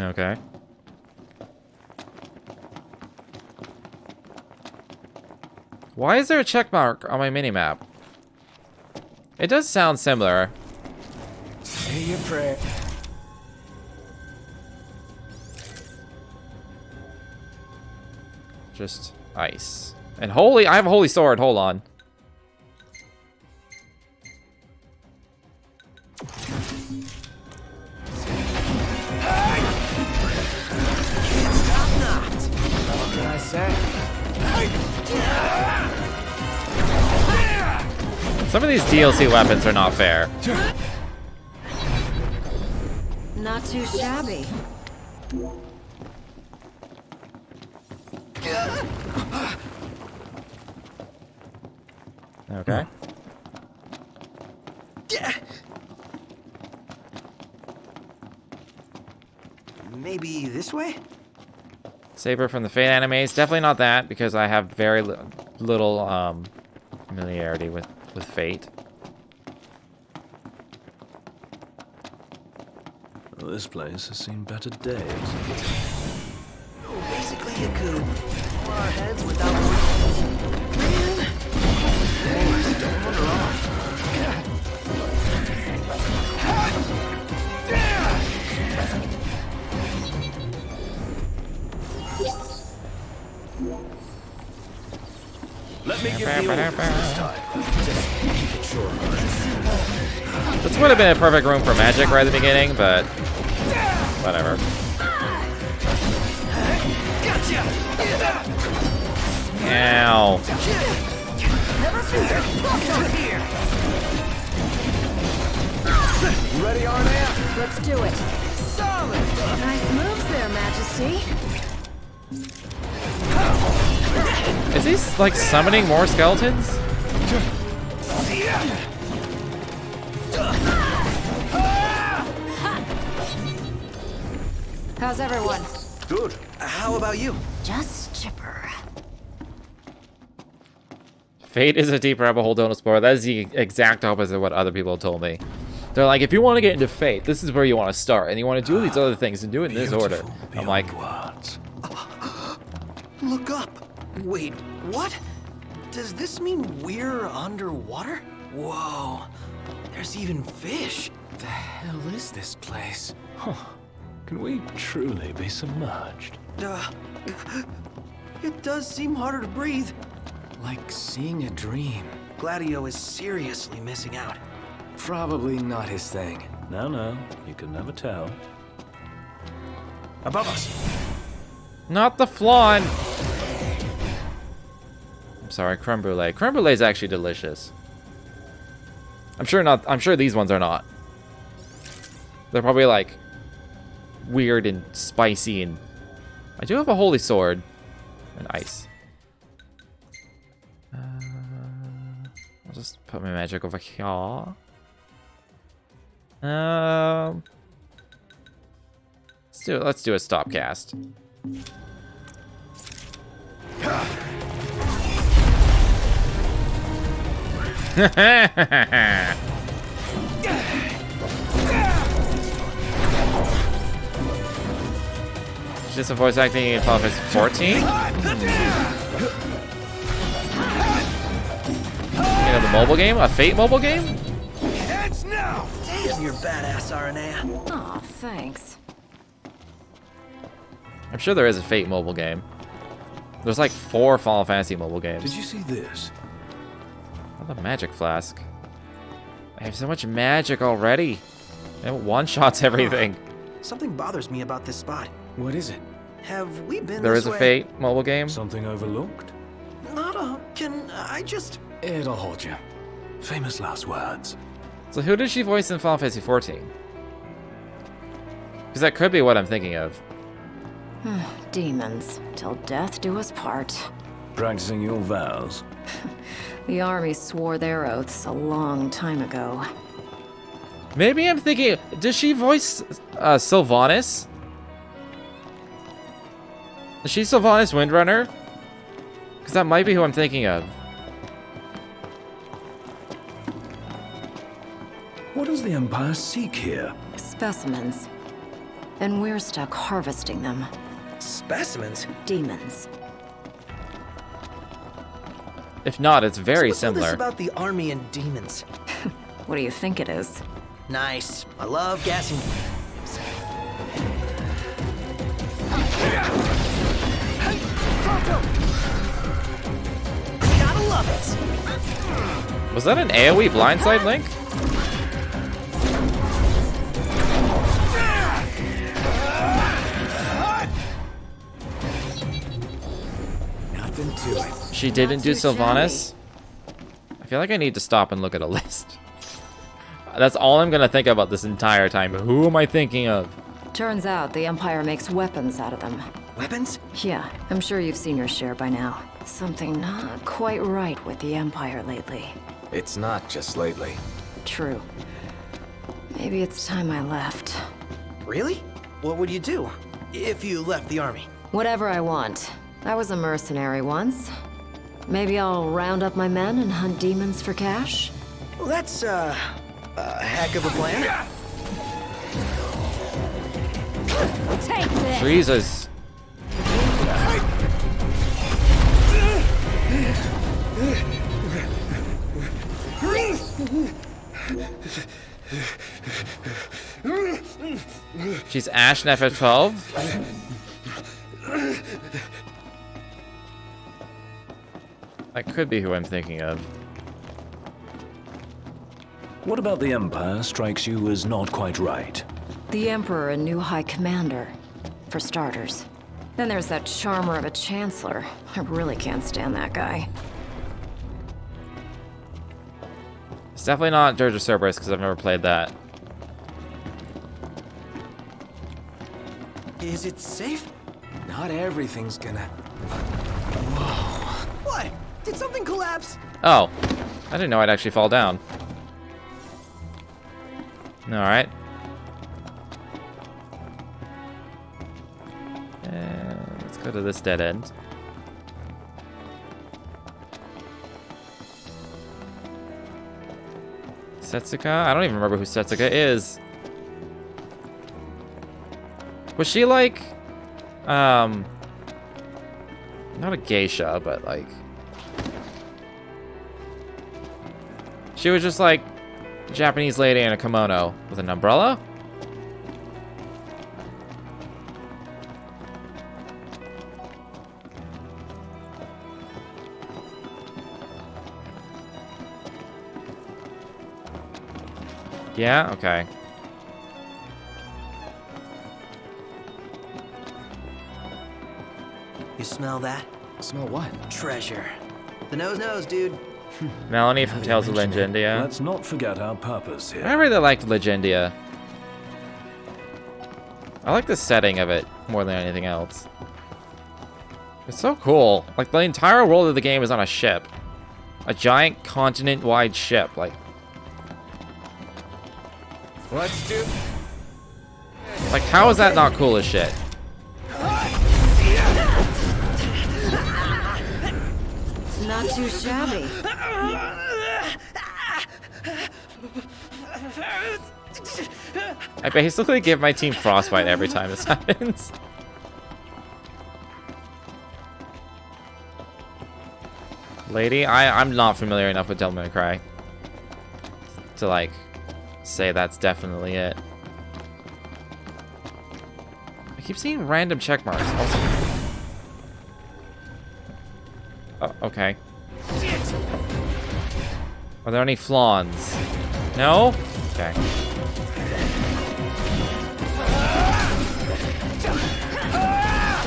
Okay. Why is there a check mark on my minimap? It does sound similar. Say your prayer. Just ice. And holy, I have a holy sword, hold on. What can I say? Some of these DLC weapons are not fair. Not too shabby. Okay. Maybe this way? Saber from the Fate animes. Definitely not that, because I have very little familiarity with Fate. Well, this place has seen better days. Basically a coup. For our heads without wings. Man. Thanks, don't wander off. Let me give the orders this time. Just keep it short. This would have been a perfect room for magic right at the beginning, but whatever. Ow. Ready, Arnea? Let's do it. Solid! Nice moves there, Majesty. Is he like summoning more skeletons? How's everyone? Good. How about you? Just chipper. Fate is a deep rabbit hole, don't explore. That is the exact opposite of what other people told me. They're like, if you want to get into Fate, this is where you want to start, and you want to do these other things and do it in this order. I'm like, Words. Look up. Wait, what? Does this mean we're underwater? Whoa. There's even fish. The hell is this place? Can we truly be submerged? It does seem harder to breathe. Like seeing a dream. Gladio is seriously missing out. Probably not his thing. No, you can never tell. Above us! not the flan. I'm sorry, creme brulee. Creme brulee is actually delicious. I'm sure these ones are not. They're probably like weird and spicy, and I do have a holy sword and ice. I'll just put my magic over here. Let's do a stop cast. Just a voice acting in Final Fantasy 14? You know, the mobile game? A Fate mobile game? Heads now! Damn, you're badass, Arnea. Aw, thanks. I'm sure there is a Fate mobile game. There's like 4 Final Fantasy mobile games. Did you see this? Oh, the magic flask. I have so much magic already. It one-shots everything. Something bothers me about this spot. What is it? Have we been There this is a way? Fate mobile game. Something overlooked? Can I just... It'll hold you. Famous last words. So who did she voice in Final Fantasy 14? Because that could be what I'm thinking of. Demons, till death do us part. Practicing your vows. The army swore their oaths a long time ago. Maybe I'm thinking, does she voice Sylvanas? Is she Sylvanas Windrunner? Because that might be who I'm thinking of. What does the Empire seek here? Specimens. and we're stuck harvesting them. Specimens? Demons. If not, it's very So what's all this similar. about the army and demons? What do you think it is? Nice. I love gassing. Gotta love it. Was that an AoE blindside link? Nothing to it. She didn't do too Sylvanas? I feel like I need to stop and look at a list. That's all I'm gonna think about this entire time. Who am I thinking of? Turns out the Empire makes weapons out of them. Weapons? Yeah, I'm sure you've seen your share by now. Something not quite right with the Empire lately. It's not just lately. True. Maybe it's time I left. Really? What would you do if you left the army? Whatever I want. I was a mercenary once. Maybe I'll round up my men and hunt demons for cash? Well, that's, a heck of a plan. Take this! Jesus. She's Ash in FF12? That could be who I'm thinking of. What about the Empire strikes you as not quite right? The Emperor and new High Commander, for starters. Then there's that charmer of a Chancellor. I really can't stand that guy. It's definitely not Dirge of Cerberus because I've never played that. Is it safe? Not everything's gonna... What? Did something collapse? Oh, I didn't know I'd actually fall down. Alright. Let's go to this dead end. Setsuka? I don't even remember who Setsuka is. Was she like, not a geisha, but like, she was just like a Japanese lady in a kimono with an umbrella? Yeah, okay. You smell that? Smell what? Treasure. The nose knows, dude. Melanie from Tales of mention Legendia. Let's not forget our purpose here. I really liked Legendia. I like the setting of it more than anything else. It's so cool. Like, the entire world of the game is on a ship. A giant continent-wide ship. Like, Let's do... how is that not cool as shit? Not too shabby. I basically give my team frostbite every time this happens. Lady, I'm not familiar enough with Devil May Cry to like say that's definitely it. I keep seeing random check marks. Also. Oh, okay. Are there any flawns? No? Okay.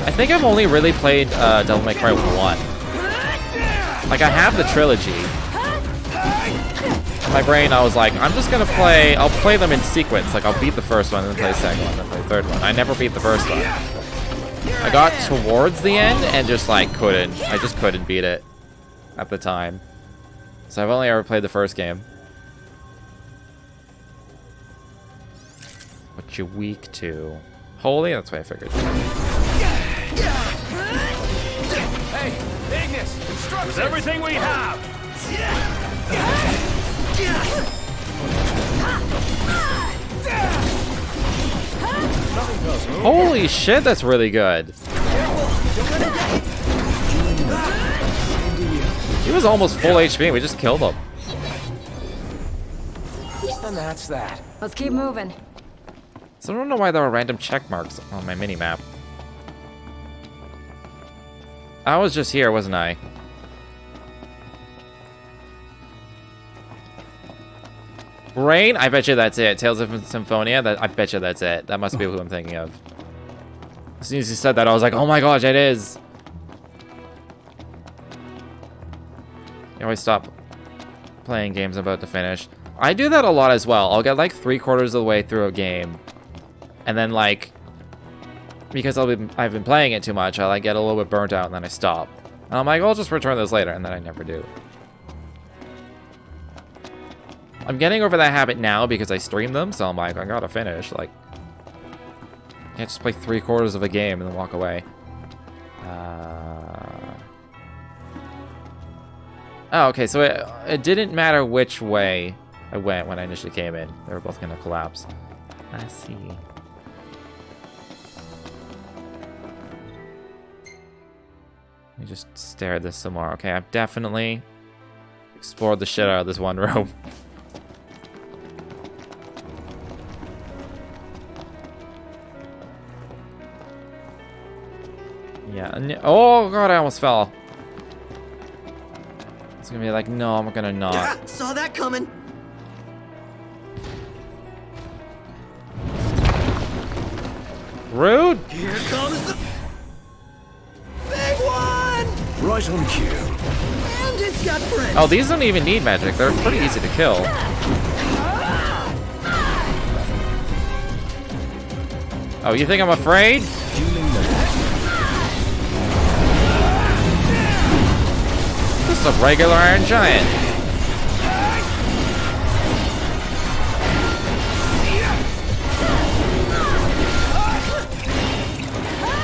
I think I've only really played Devil May Cry 1. Like, I have the trilogy. In my brain, I was like, I'm just gonna play... I'll play them in sequence. Like, I'll beat the first one, then play the second one, then play the third one. I never beat the first one. I got towards the end and just, like, couldn't. I just couldn't beat it at the time. So I've only ever played the first game. What you weak to? Holy? That's what I figured. Hey, Ignis! Instructions! Everything we have! Holy shit, that's really good. He was almost full HP. We just killed him. And that's that. Let's keep moving. So I don't know why there are random check marks on my mini-map. I was just here, wasn't I? Rain? I bet you that's it. Tales of Symphonia? I bet you that's it. That must be who I'm thinking of. As soon as you said that, I was like, oh my gosh, it is. You always stop playing games I'm about to finish. I do that a lot as well. I'll get like 3/4 of the way through a game. And then like, because I've been playing it too much, I like get a little bit burnt out and then I stop. And I'm like, I'll just return this later, and then I never do. I'm getting over that habit now because I stream them, so I'm like, I gotta finish. Like, can't just play 3/4 of a game and then walk away. Oh, okay, so it didn't matter which way I went when I initially came in. They were both gonna collapse. I see. Let me just stare at this some more. Okay, I've definitely explored the shit out of this one room. Yeah. Oh god, I almost fell. It's gonna be like, no, I'm gonna not. Ah, saw that coming. Rude. Here comes the big one. Right on cue. And it's got friends. Oh, these don't even need magic. They're pretty easy to kill. Oh, you think I'm afraid? Just a regular Iron Giant.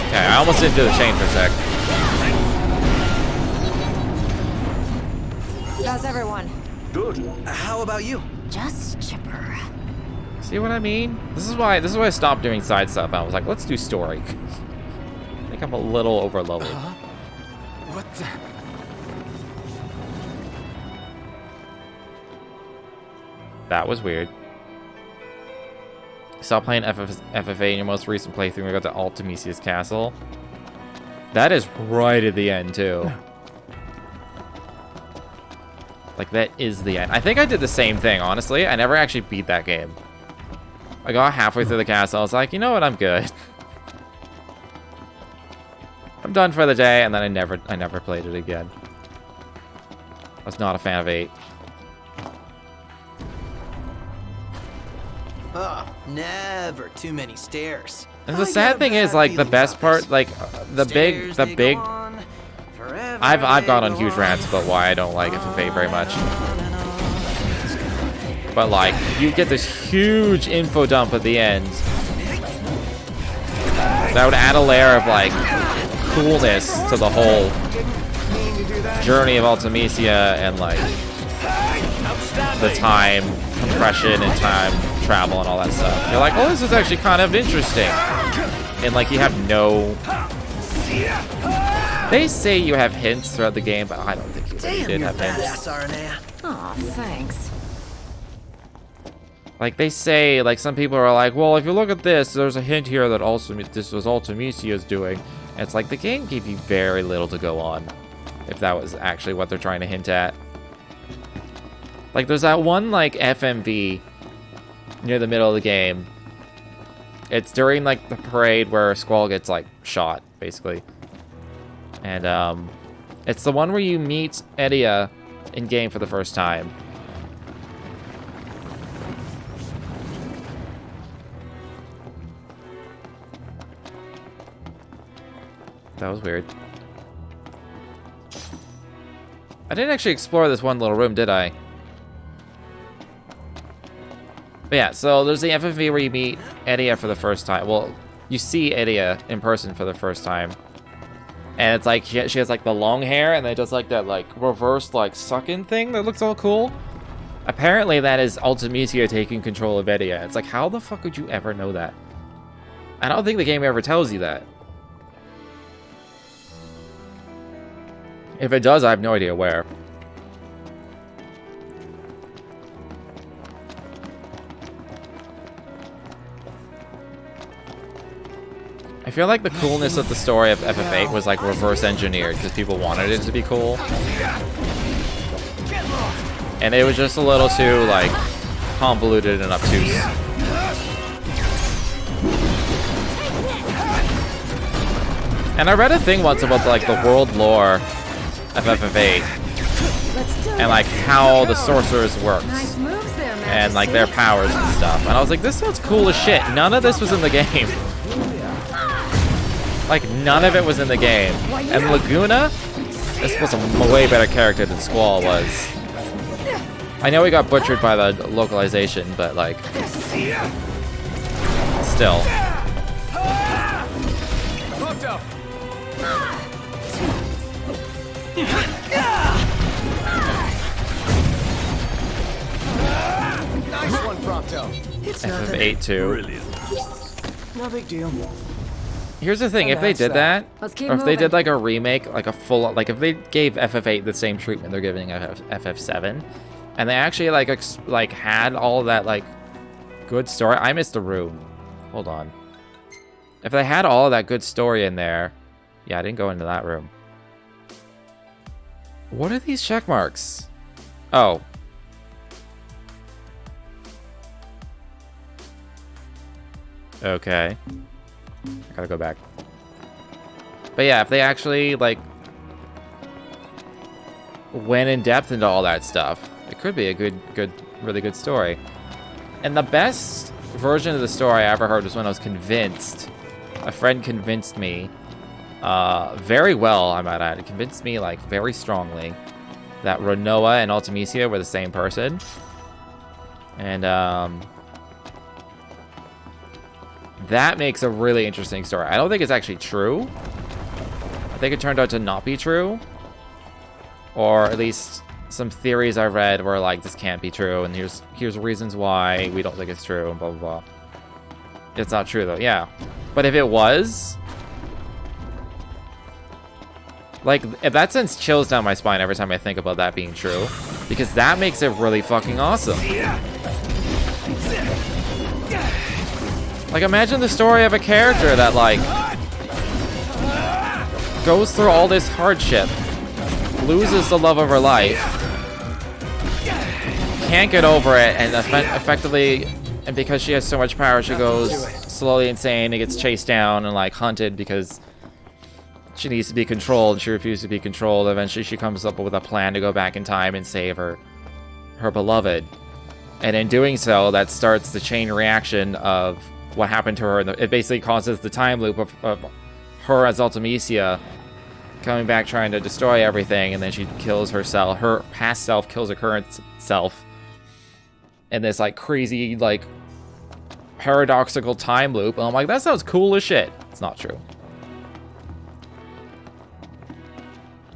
Okay, I almost didn't do the chain for a sec. How's everyone? Good. How about you? Just chipper. See what I mean? This is why I stopped doing side stuff. I was like, let's do story. I think I'm a little over leveled. What the? That was weird. Stop playing FFA in your most recent playthrough and we got to Ultimisia's castle. That is right at the end, too. Like, that is the end. I think I did the same thing, honestly. I never actually beat that game. I got halfway through the castle. I was like, you know what? I'm good. I'm done for the day, and then I never played it again. I was not a fan of 8. Never too many stairs. And the sad thing is, like, the best part, like, the big, I've gone on huge rants about why I don't like FFA very much. But, like, you get this huge info dump at the end. That would add a layer of, like, coolness to the whole journey of Ultimisia and, like, the time compression and time travel and all that stuff. You're like, oh, this is actually kind of interesting. And, like, you have no... They say you have hints throughout the game, but I don't think you really did have hints. Aw, thanks. Like, they say, like, some people are like, well, if you look at this, there's a hint here that this was Ultimisia's doing. And it's like, the game gave you very little to go on, if that was actually what they're trying to hint at. Like, there's that one, like, FMV near the middle of the game. It's during, like, the parade where Squall gets, like, shot, basically. And, it's the one where you meet Edia in-game for the first time. That was weird. I didn't actually explore this one little room, did I? But yeah, so there's the FFV where you meet Edia for the first time. Well, you see Edia in person for the first time. And it's like, she has like the long hair and then does like that like reverse like suck-in thing that looks all cool. Apparently that is Ultimisia taking control of Edia. It's like, how the fuck would you ever know that? I don't think the game ever tells you that. If it does, I have no idea where. I feel like the coolness of the story of FF8 was like reverse engineered because people wanted it to be cool. And it was just a little too like convoluted and obtuse. And I read a thing once about like the world lore of FF8 and like how the sorcerers worked and like their powers and stuff. And I was like, this sounds cool as shit. None of this was in the game. Like, none of it was in the game. And Laguna, this was a way better character than Squall was. I know he got butchered by the localization, but like, still. Nice one, Prompto. It's FF8 too. Brilliant. No big deal. Here's the thing, if they did that, Let's keep or if they did moving. like a remake, like a full, like if they gave FF8 the same treatment they're giving FF7, and they actually like had all that like good story. I missed a room. Hold on. If they had all of that good story in there, yeah, I didn't go into that room. What are these check marks? Oh. Okay. I gotta go back. But yeah, if they actually, like, went in depth into all that stuff, it could be a really good story. And the best version of the story I ever heard was when I was convinced. A friend convinced me, very well, I might add. It convinced me, like, very strongly that Renoa and Ultimisia were the same person. And, that makes a really interesting story. I don't think it's actually true. I think it turned out to not be true. Or at least some theories I read were like, this can't be true, and here's reasons why we don't think it's true, and blah, blah, blah. It's not true, though, yeah. But if it was... like, if that sends chills down my spine every time I think about that being true. Because that makes it really fucking awesome. Like, imagine the story of a character that, like, goes through all this hardship, loses the love of her life, can't get over it, and effectively, and because she has so much power, she goes slowly insane and gets chased down and, like, hunted because she needs to be controlled, and she refuses to be controlled. Eventually, she comes up with a plan to go back in time and save her beloved. And in doing so, that starts the chain reaction of what happened to her. It basically causes the time loop of her as Ultimisia coming back trying to destroy everything, and then she kills herself. Her past self kills her current self in this like crazy like paradoxical time loop. And I'm like, that sounds cool as shit. It's not true.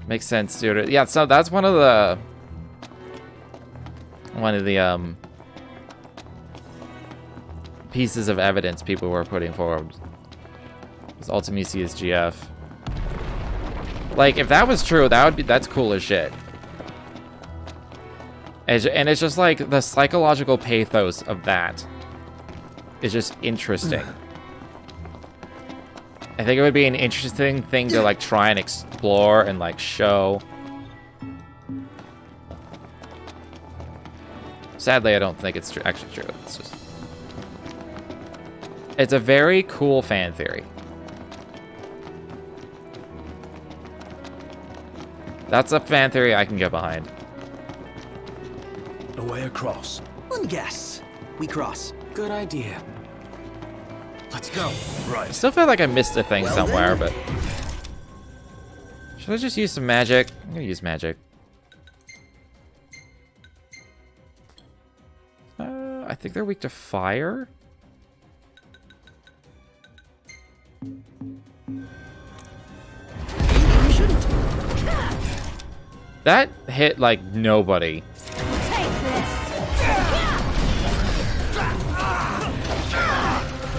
Makes sense, dude. Yeah, so that's one of the pieces of evidence people were putting forward. It's Ultimisia's GF. Like, if that was true, that's cool as shit. And it's just like the psychological pathos of that is just interesting. I think it would be an interesting thing to like try and explore and like show. Sadly, I don't think it's actually true. It's a very cool fan theory. That's a fan theory I can get behind. A way across. One guess. We cross. Good idea. Let's go. Right. I still feel like I missed a thing somewhere, but... should I just use some magic? I'm gonna use magic. I think they're weak to fire. That hit like nobody.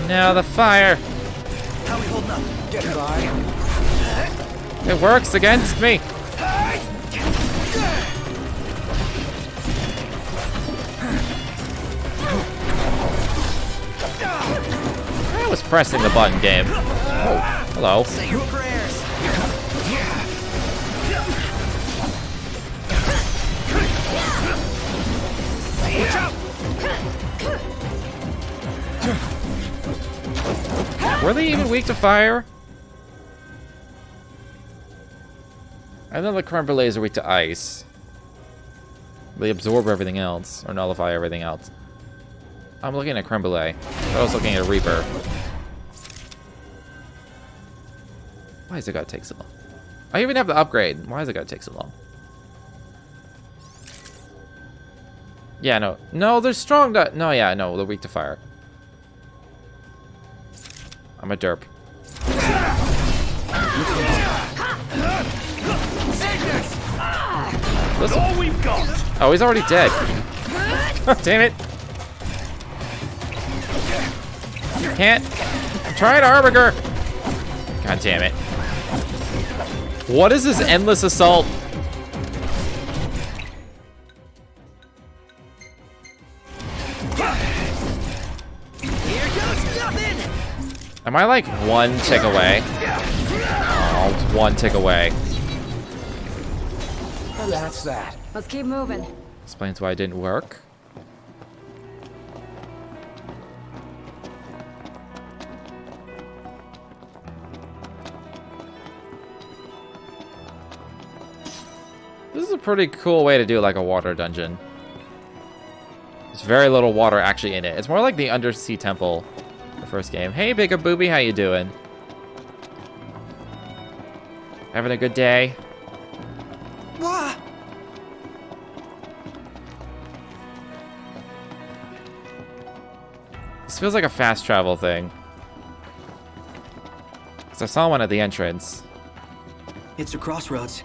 No, the fire. Get by. It works against me. I was pressing the button, game. Oh, hello. Say your prayers. Watch out! Were they even weak to fire? I know the creme brulees are weak to ice. They absorb everything else, or nullify everything else. I'm looking at creme brulee. I was looking at a Reaper. Why is it gotta take so long? I even have the upgrade. Why is it gotta take so long? Yeah, no. No, they're strong to... No, yeah, no, they're weak to fire. I'm a derp. Listen. All we've got. Oh, he's already dead. Damn it. Can't. I'm trying to Harbinger. God damn it. What is this endless assault? Here goes nothing! Am I like one tick away? Oh, it's one tick away. And that's that. Let's keep moving. Explains why it didn't work. This is a pretty cool way to do like a water dungeon. There's very little water actually in it. It's more like the Undersea Temple, the first game. Hey, Bigger Booby, how you doing? Having a good day? Wah! This feels like a fast travel thing. 'Cause I saw one at the entrance. It's a crossroads.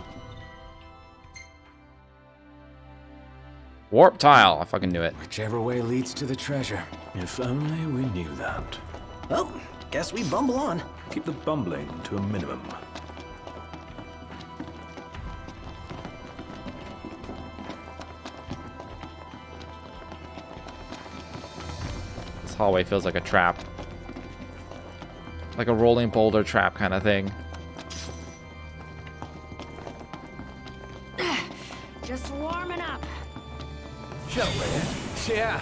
Warp tile. I fucking knew it. Whichever way leads to the treasure. If only we knew that. Well, guess we bumble on. Keep the bumbling to a minimum. This hallway feels like a trap. Like a rolling boulder trap kind of thing. Just warming up. Shall we? Yeah.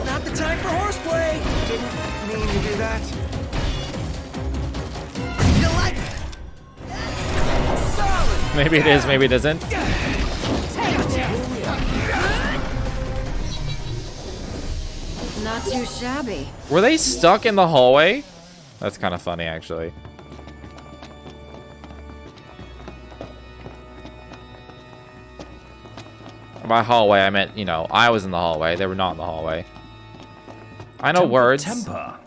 Not the time for horseplay! Didn't mean to do that. You like solid! Maybe it is, maybe it isn't. Not too shabby. Were they stuck in the hallway? That's kind of funny, actually. By hallway, I meant, you know, I was in the hallway. They were not in the hallway. I know words. Temper.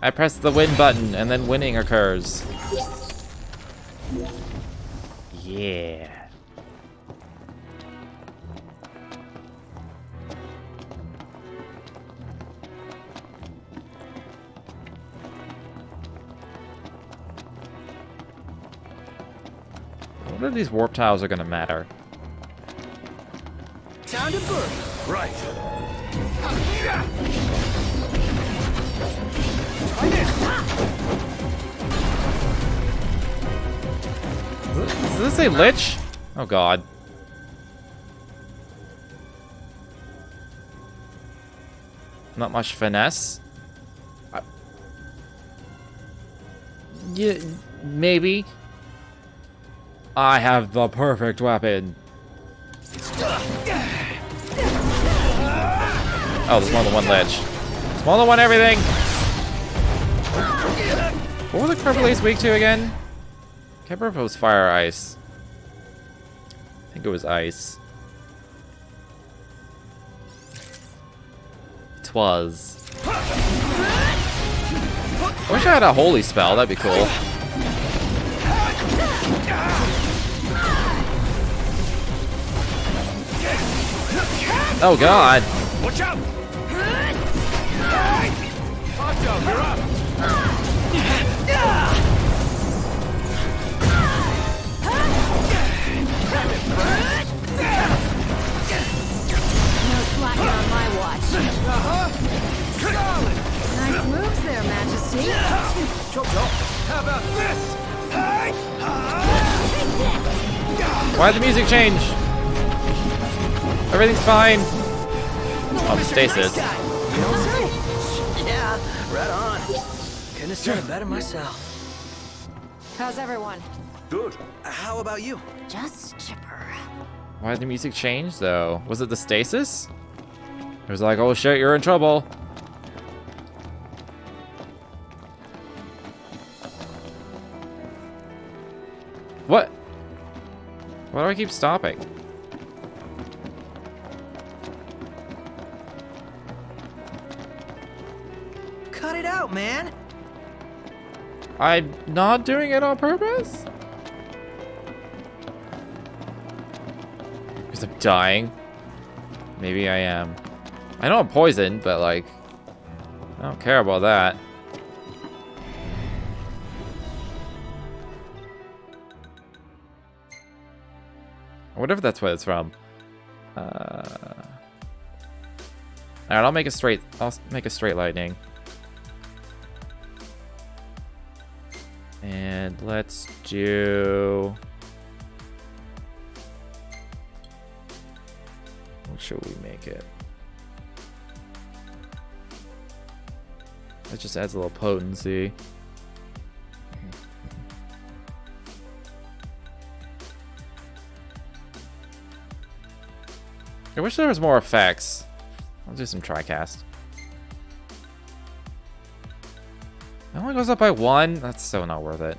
I press the win button, and then winning occurs. Yeah. What if these warp tiles are gonna matter? Time to burn! Right. Does this say Lich? Oh god. Not much finesse. Yeah, maybe. I have the perfect weapon. Oh, there's more than one lich. There's more than one everything! What was the purple ace weak to again? Can't remember if it was fire or ice. I think it was ice. It was. I wish I had a holy spell, that'd be cool. Oh god! Watch out! Paco, you're up! No slacking on my watch. Solid! Nice moves there, Majesty. Chop chop! How about this? Why'd the music change? Everything's fine. Oh, stasis. Yeah, right on. Couldn't have said it better myself. How's everyone? Good. How about you? Just chipper. Why did the music change though? Was it the stasis? It was like, oh shit, you're in trouble. What? Why do I keep stopping? Cut it out, man. I'm not doing it on purpose? Because I'm dying? Maybe I am. I know I'm poisoned, but like, I don't care about that. I wonder if that's what it's from. Alright, I'll make a straight lightning. And let's do... What should we make it? That just adds a little potency. I wish there was more effects. I'll do some TriCast. It only goes up by 1? That's so not worth it.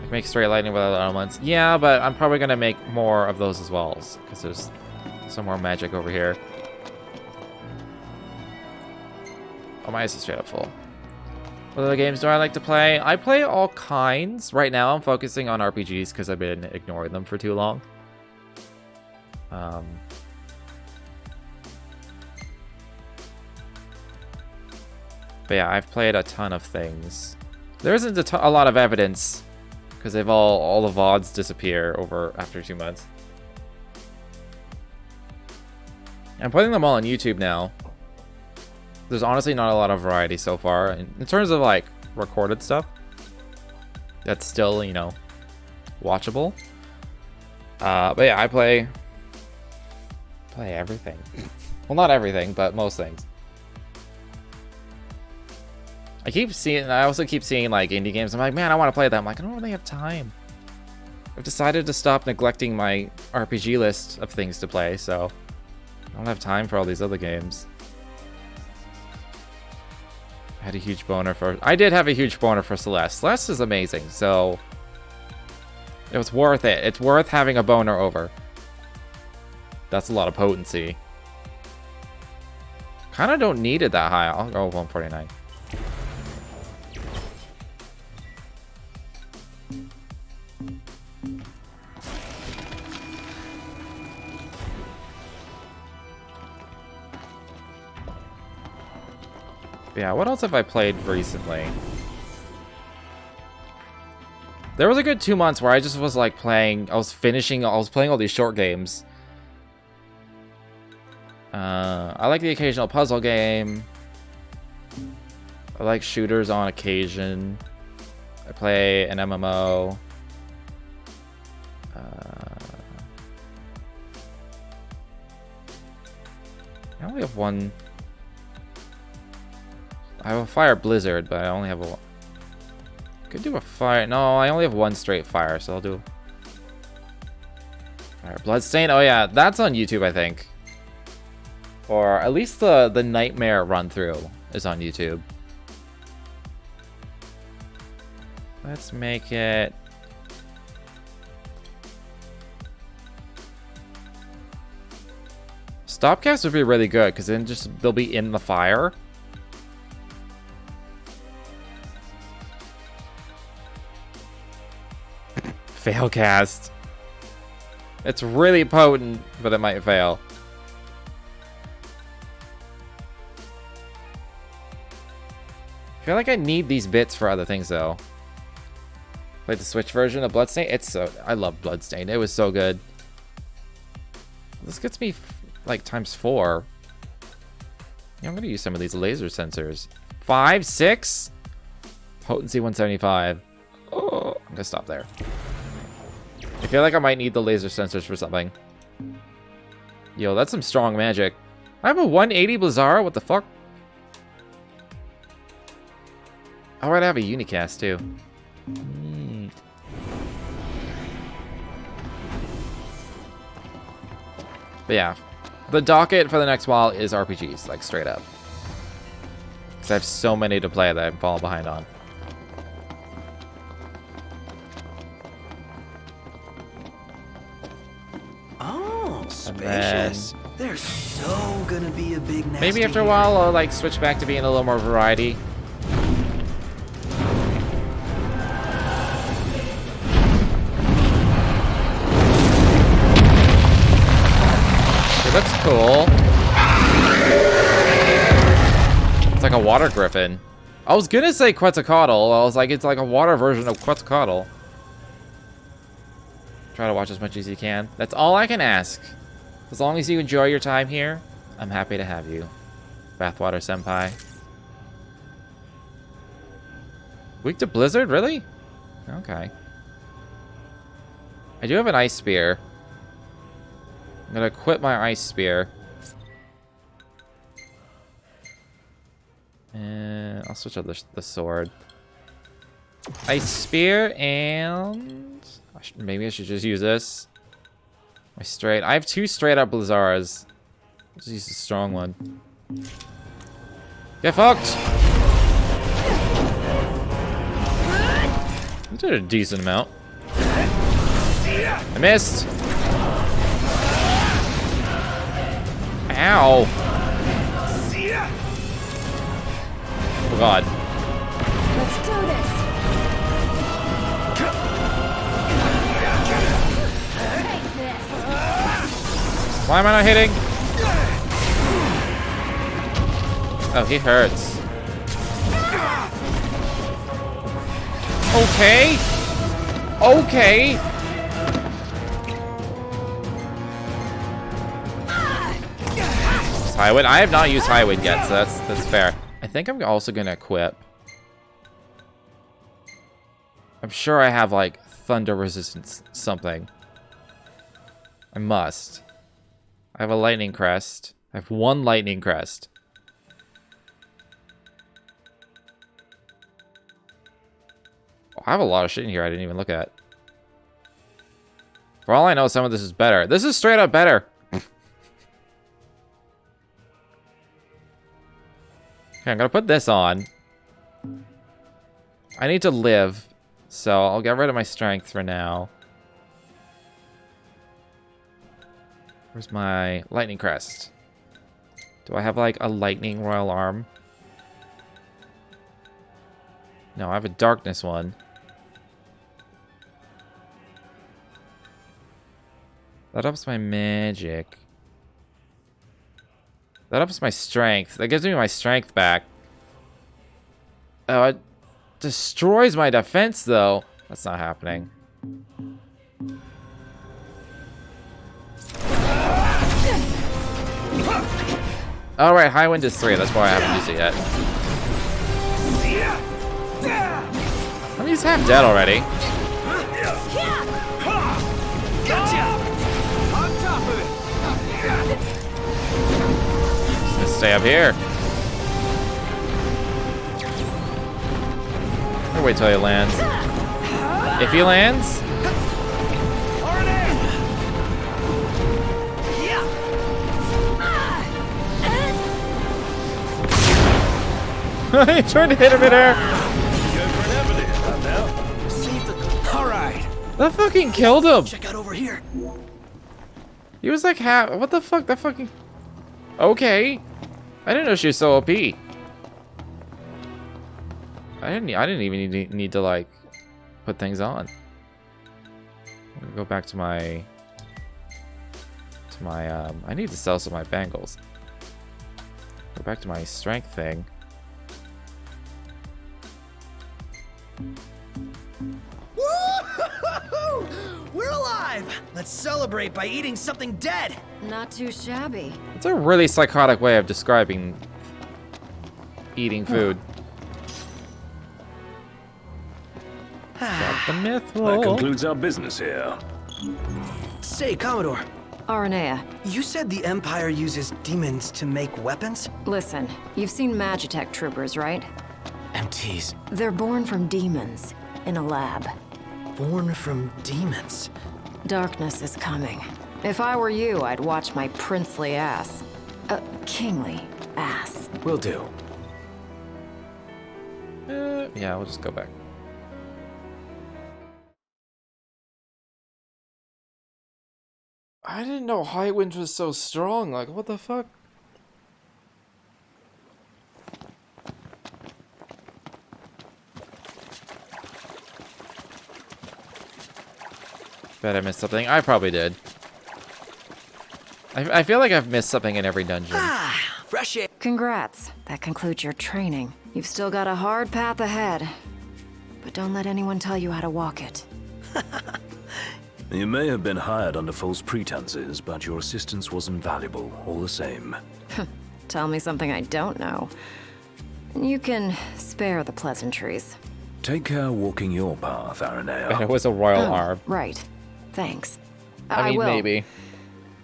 Make straight lightning with other elements. Yeah, but I'm probably going to make more of those as well, because there's some more magic over here. Oh, my eyes are straight up full. What other games do I like to play? I play all kinds. Right now, I'm focusing on RPGs because I've been ignoring them for too long. But yeah, I've played a ton of things. There isn't a lot of evidence because they've all the VODs disappear after 2 months. I'm putting them all on YouTube now. There's honestly not a lot of variety so far in terms of like recorded stuff. That's still, you know, watchable. But yeah, I play everything. Well, not everything, but most things. I also keep seeing like indie games. I'm like, man, I want to play that. I'm like, I don't really have time. I've decided to stop neglecting my RPG list of things to play, so I don't have time for all these other games. I had a huge boner for... I did have a huge boner for Celeste. Celeste is amazing, so it was worth it. It's worth having a boner over. That's a lot of potency. Kind of don't need it that high. I'll go 149. Yeah, what else have I played recently? There was a good 2 months where I just was like playing, I was playing all these short games. I like the occasional puzzle game. I like shooters on occasion. I play an MMO. I only have one. I have a Fire Blizzard, but I only have Could do a fire. No, I only have one straight fire, so I'll do. Alright, Bloodstain. Oh yeah, that's on YouTube, I think. Or at least the Nightmare run through is on YouTube. Let's make it. Stopcast would be really good because then just they'll be in the fire. Failcast. It's really potent, but it might fail. I feel like I need these bits for other things though. Like the Switch version of Bloodstain. I love Bloodstain. It was so good. This gets me like ×4. Yeah, I'm gonna use some of these laser sensors. 5, 6? Potency 175. Oh, I'm gonna stop there. I feel like I might need the laser sensors for something. Yo, that's some strong magic. I have a 180 Blizzara? What the fuck? Oh, right, I have a Unicast too. But yeah, the docket for the next while is RPGs, like straight up. Because I have so many to play that I'm falling behind on. Oh, spacious. There's so gonna be a big nest. Maybe after a while I'll like switch back to being a little more variety. That's cool. It's like a water griffin. I was gonna say Quetzalcoatl. I was like, it's like a water version of Quetzalcoatl. Try to watch as much as you can. That's all I can ask. As long as you enjoy your time here, I'm happy to have you. Bathwater Senpai. Weak to Blizzard? Really? Okay. I do have an Ice Spear. I'm gonna quit my Ice Spear. And I'll switch out the sword. Ice Spear and... maybe I should just use this. My straight... I have 2 straight up Blizzaras. I'll just use the strong one. Get fucked! I did a decent amount. I missed! Ow! Oh god. Let's do this. Take this. Why am I not hitting? Oh, he hurts. Okay. Okay. Highwind. I have not used Highwind yet, so that's fair. I think I'm also gonna equip. I'm sure I have like thunder resistance something. I must. I have a lightning crest. I have 1 lightning crest. Oh, I have a lot of shit in here I didn't even look at. For all I know, some of this is better. This is straight up better. Okay, I'm gonna put this on. I need to live, so I'll get rid of my strength for now. Where's my lightning crest? Do I have like a lightning royal arm? No, I have a darkness one. That ups my magic. That ups my strength. That gives me my strength back. Oh, it destroys my defense, though. That's not happening. Oh, right. Highwind is 3. That's why I haven't used it yet. I mean, he's half dead already. Stay up here. wait till he lands. If he lands... He tried to hit him in air. Alright. That fucking killed him. Check out over here. He was like half. What the fuck? That fucking. Okay. I didn't know she was so OP. I didn't even need to like put things on. I'm gonna go back to my. I need to sell some of my bangles. Go back to my strength thing. Woo-hoo-hoo-hoo! We're alive! Let's celebrate by eating something dead! Not too shabby. It's a really psychotic way of describing eating food. Got the myth That roll. concludes our business here. Say, Commodore, Aranea, you said the Empire uses demons to make weapons? listen. You've seen Magitech troopers, right? MTs. They're born from demons in a lab. Born from demons. Darkness is coming. If I were you, I'd watch my princely ass. Kingly ass. Will do. Yeah, we'll just go back. I didn't know Highwind was so strong. Like, what the fuck? Bet I missed something. I probably did. I feel like I've missed something in every dungeon. Ah, fresh air. Congrats. That concludes your training. You've still got a hard path ahead. But don't let anyone tell you how to walk it. You may have been hired under false pretenses, but your assistance was invaluable, all the same. Tell me something I don't know. You can spare the pleasantries. Take care walking your path, And it Aranea. was a royal Oh, arm. right. Thanks. I mean, will. maybe.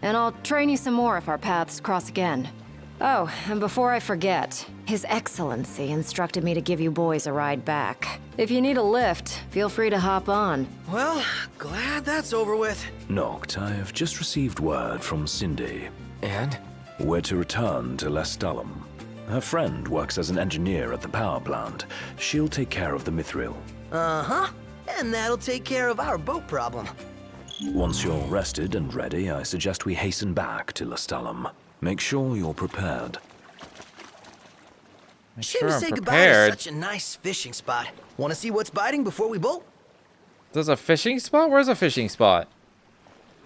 And I'll train you some more if our paths cross again. Oh, and before I forget, His Excellency instructed me to give you boys a ride back. If you need a lift, feel free to hop on. Well, glad that's over with. Noct, I have just received word from Cindy. And? We're to return to Lestalum. Her friend works as an engineer at the power plant. She'll take care of the mithril. Uh-huh. And that'll take care of our boat problem. Once you're rested and ready, I suggest we hasten back to Lestalum. Make sure you're prepared. Make Shame sure to I'm say goodbye to prepared. such a nice fishing spot. Want to see what's biting before we bolt? There's a fishing spot? Where's a fishing spot?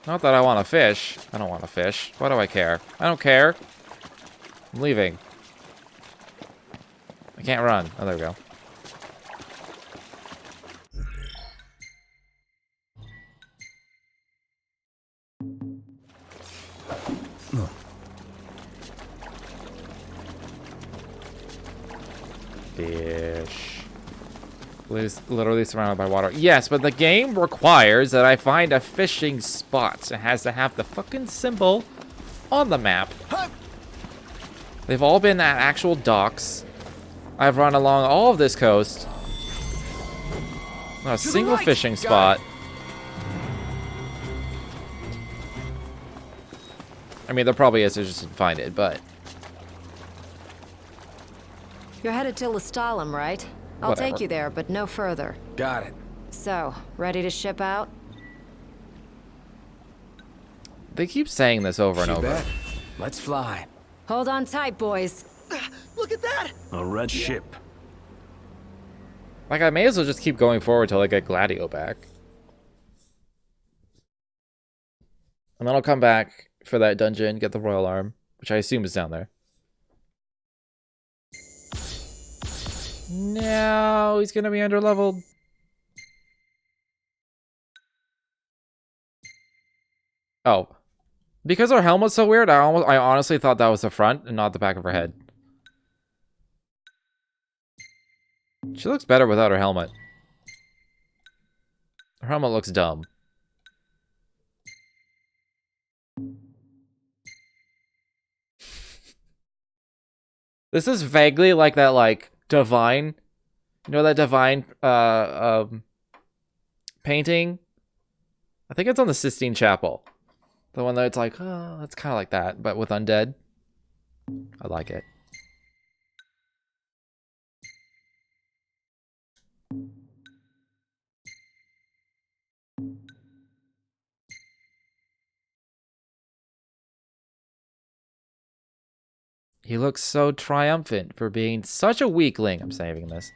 Not that I want to fish. I don't want to fish. Why do I care? I don't care. I'm leaving. I can't run. Oh, there we go. Fish. Literally surrounded by water. Yes, but the game requires that I find a fishing spot. It has to have the fucking symbol on the map. They've all been at actual docks. I've run along all of this coast. Not a single fishing spot. I mean, there probably is. I just didn't find it, but... You're headed to Lestalum, right? I'll Whatever. take you there, but no further. Got it. So, ready to ship out? They keep saying this over and You over. bet. Let's fly. Hold on tight, boys. Look at that! A red ship. Like, I may as well just keep going forward till I get Gladio back. And then I'll come back for that dungeon, get the Royal Arm, which I assume is down there. No, he's gonna be underleveled. Oh. Because her helmet's so weird, I honestly thought that was the front and not the back of her head. She looks better without her helmet. Her helmet looks dumb. This is vaguely like that, like, Divine You know that divine painting? I think it's on the Sistine Chapel. The one that's like, oh, it's kind of like that, but with undead. I like it. He looks so triumphant for being such a weakling. I'm saving this.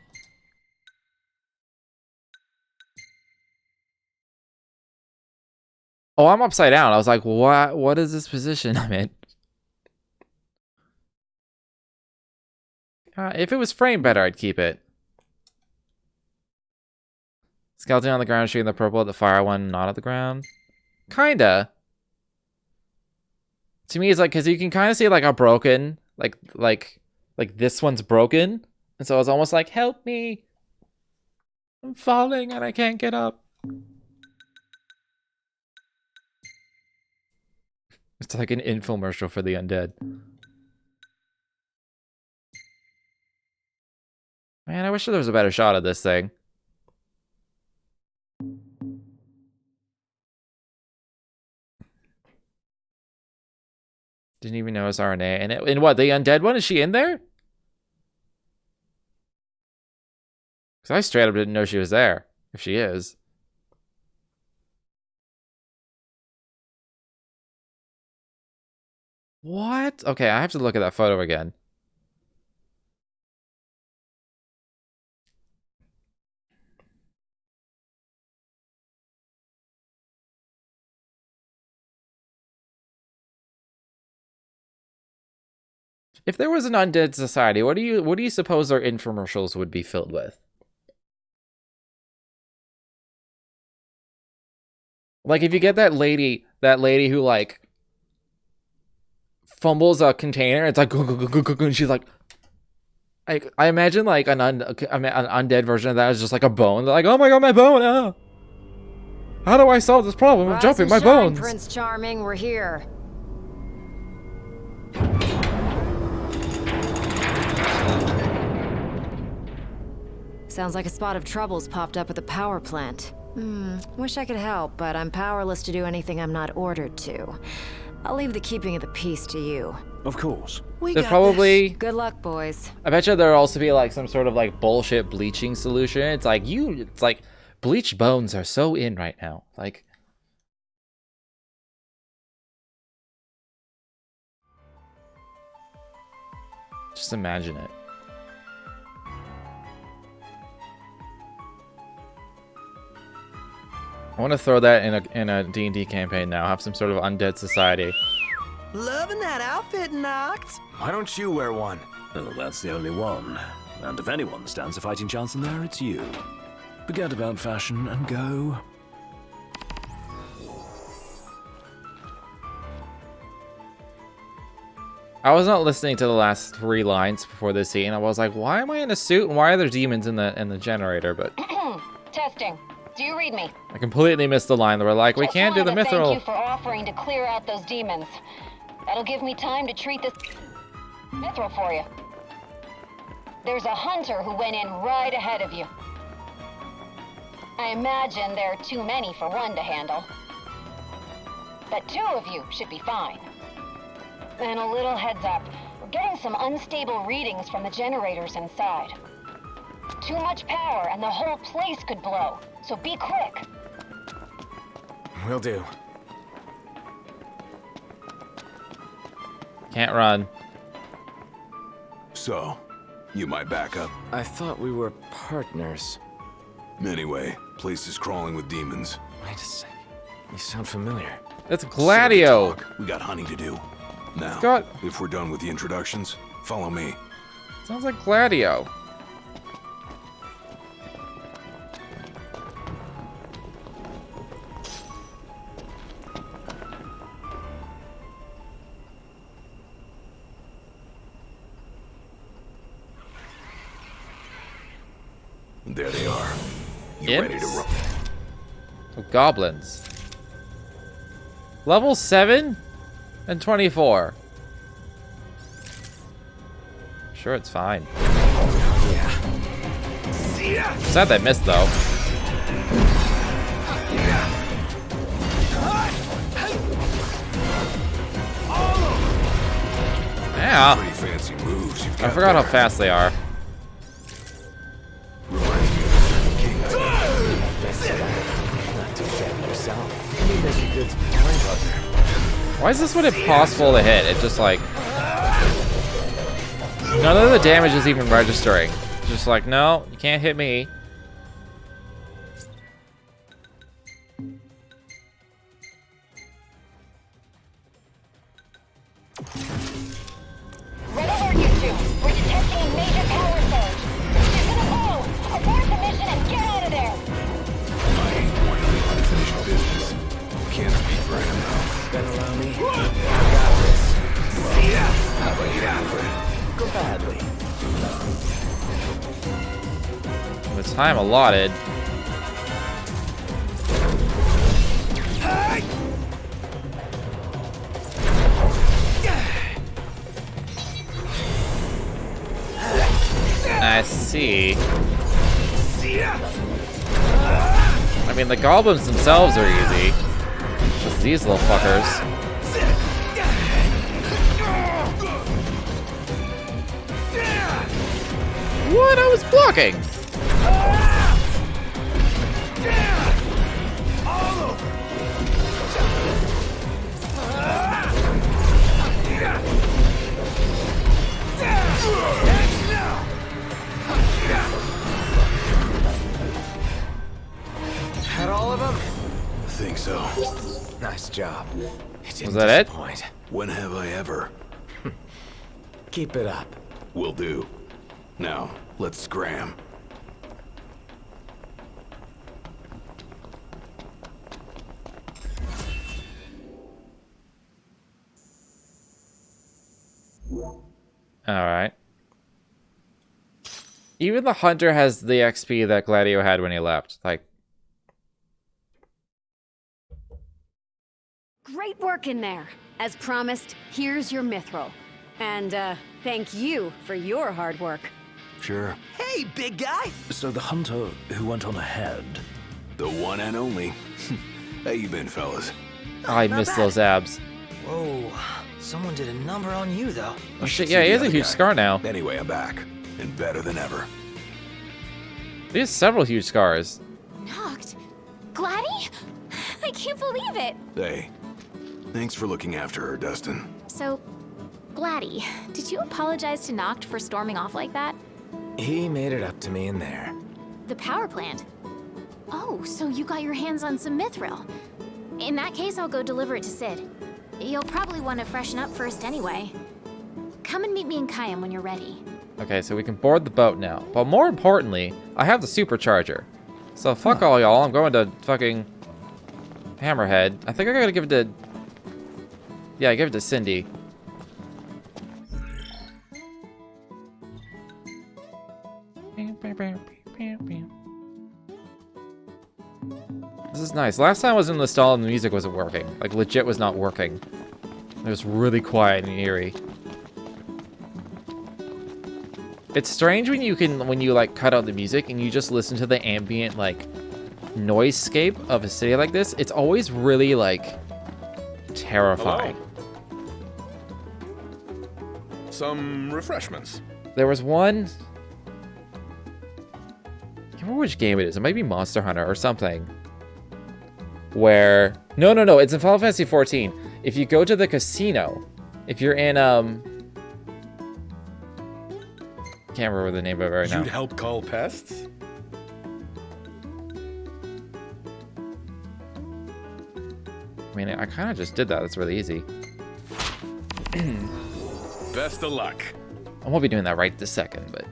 Oh, I'm upside down. I was like, what is this position I'm in? If it was framed better, I'd keep it. Skeleton on the ground shooting the purple at the fire one, not at the ground. Kinda. To me, it's like, because you can kind of see like a broken, like this one's broken. And so it's almost like, help me. I'm falling and I can't get up. It's like an infomercial for the undead. Man, I wish there was a better shot of this thing. Didn't even notice RNA. And in what, the undead one? Is she in there? Because I straight up didn't know she was there. If she is. What? Okay, I have to look at that photo again. If there was an undead society, what do you suppose their infomercials would be filled with? Like if you get that lady who like fumbles a container, it's like go, go, go, go, go, go, and she's like I imagine like an undead version of that is just like a bone. They're like, oh my god, my bone! Ah. How do I solve this problem of jumping my bones? Prince Charming, we're here. Sounds like a spot of trouble's popped up at the power plant. Wish I could help, but I'm powerless to do anything I'm not ordered to. I'll leave the keeping of the peace to you. Of course. There's probably... Good luck, boys. I bet you there'll also be like some sort of like bullshit bleaching solution. It's like bleached bones are so in right now. Like... Just imagine it. I want to throw that in a D&D campaign now. Have some sort of undead society. Loving that outfit, Noct. Why don't you wear one? Well, that's the only one. And if anyone stands a fighting chance in there, it's you. Forget about fashion and go. I was not listening to the last 3 lines before this scene. I was like, why am I in a suit and why are there demons in the generator? But Testing. Do you read me? I completely missed the line. They were like, we can't do the mithril. Thank you for offering to clear out those demons. That'll give me time to treat this mithril for you. There's a hunter who went in right ahead of you. I imagine there are too many for one to handle. But 2 of you should be fine. And a little heads up, we're getting some unstable readings from the generators inside. Too much power and the whole place could blow, so be quick. Will do. Can't run. So, you my backup? I thought we were partners. Anyway, place is crawling with demons. Wait a sec. You sound familiar. That's Gladio. We got hunting to do. Now, Scott. if we're done with the introductions, follow me. Sounds like Gladio. There they are. You ready to run? Oh, goblins. Level 7 and 24. Sure, it's fine. See Sad they missed though. Yeah. Pretty fancy moves you've I got forgot how there. fast they are. Reminds me of the king I Not too shabby yourself. Maybe that's a good sparring partner. Why is this one impossible to hit? It's just like none of the damage is even registering. It's just like, no, you can't hit me. Red alert, you two. We're detecting a major power surge. You're gonna blow. Abort the mission and get out of there. I ain't going to leave unfinished business. Can't speak for him though. Been around me? I got this. How about you anyway? Go badly. The time allotted. I see. I mean, the goblins themselves are easy. Just these little fuckers. What? I was blocking! Had all of them? I think so. Nice job. Was that it? Disappoint. When have I ever? Keep it up. Will do. Now, let's scram. Alright. Even the hunter has the XP that Gladio had when he left. Like, Great work in there. As promised, here's your mithril. And, thank you for your hard work. Sure. Hey, big guy! So the hunter who went on ahead. The one and only. How you been, fellas? I not miss bad. those abs. Whoa, someone did a number on you, though. Oh shit, yeah, he has a huge scar now. Anyway, I'm back. And better than ever. He has several huge scars. Knocked? Gladdy? I can't believe it. Hey, thanks for looking after her, Dustin. So, Gladdy, did you apologize to Noct for storming off like that? He made it up to me in there. The power plant? Oh, so you got your hands on some mithril. In that case, I'll go deliver it to Sid. You'll probably want to freshen up first anyway. Come and meet me in Kayam when you're ready. Okay, so we can board the boat now. But more importantly, I have the supercharger. So fuck all y'all, I'm going to fucking Hammerhead. I think I gotta give it to... Yeah, give it to Cindy. This is nice. Last time I was in the stall and the music wasn't working. Like, legit was not working. It was really quiet and eerie. It's strange when you like cut out the music and you just listen to the ambient like noisescape of a city like this. It's always really like terrifying. Hello. Some refreshments. There was one. I can't remember which game it is. It might be Monster Hunter or something. Where no, it's in Final Fantasy 14. If you go to the casino, if you're in can't remember the name of it right now. You'd help call pests? I mean, I kind of just did that. That's really easy. Best of luck. I won't be doing that right this second, but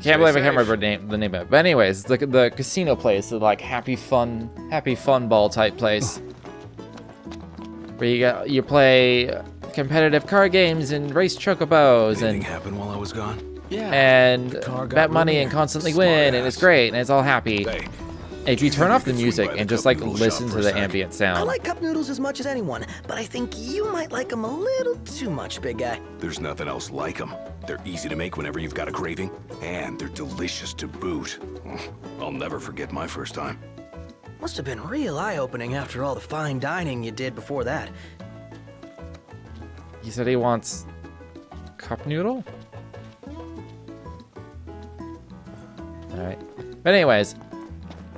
can't believe I can't remember the name of it. But anyways, the casino place, the like happy fun ball type place, where you play competitive card games and race chocobos Anything and happened while I was gone? Yeah. and car got bet money ruined and there. constantly Smart win, and it's ass. great and it's all happy. Hey, if you turn off the Swing music by the and just cup like noodle listen shop to for a the sec. ambient I sound. like cup noodles as much as anyone, but I think you might like them a little too much, big guy. There's nothing else like them. They're easy to make whenever you've got a craving, and they're delicious to boot. I'll never forget my first time. Must have been real eye-opening after all the fine dining you did before that. He said he wants cup noodle? Alright. But anyways,